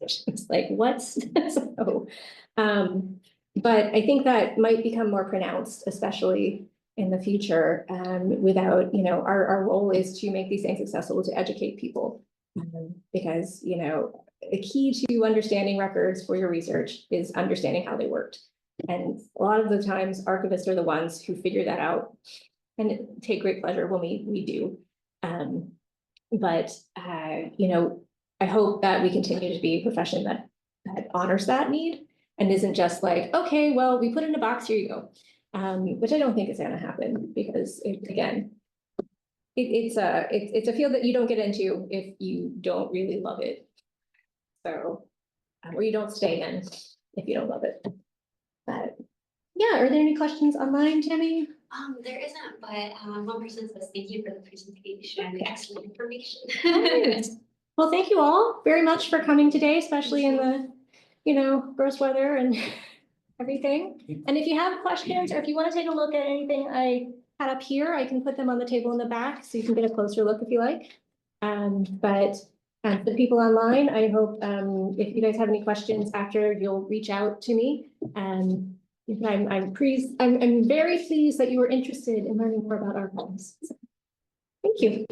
She was like, what? So, but I think that might become more pronounced, especially in the future, without, our role is to make these things accessible to educate people. Because, the key to understanding records for your research is understanding how they worked. And a lot of the times archivists are the ones who figure that out and take great pleasure when we do. But I hope that we continue to be a profession that honors that need and isn't just like, okay, well, we put in a box, here you go. Which I don't think is going to happen because it's a field that you don't get into if you don't really love it. So, or you don't stay in if you don't love it. But yeah, are there any questions online, Tammy? There isn't, but one person says thank you for the presentation and the excellent information. Well, thank you all very much for coming today, especially in the, gross weather and everything. And if you have questions or if you want to take a look at anything I had up here, I can put them on the table in the back so you can get a closer look if you like. But for the people online, I hope if you guys have any questions after, you'll reach out to me. I'm very pleased that you were interested in learning more about archives. So, thank you.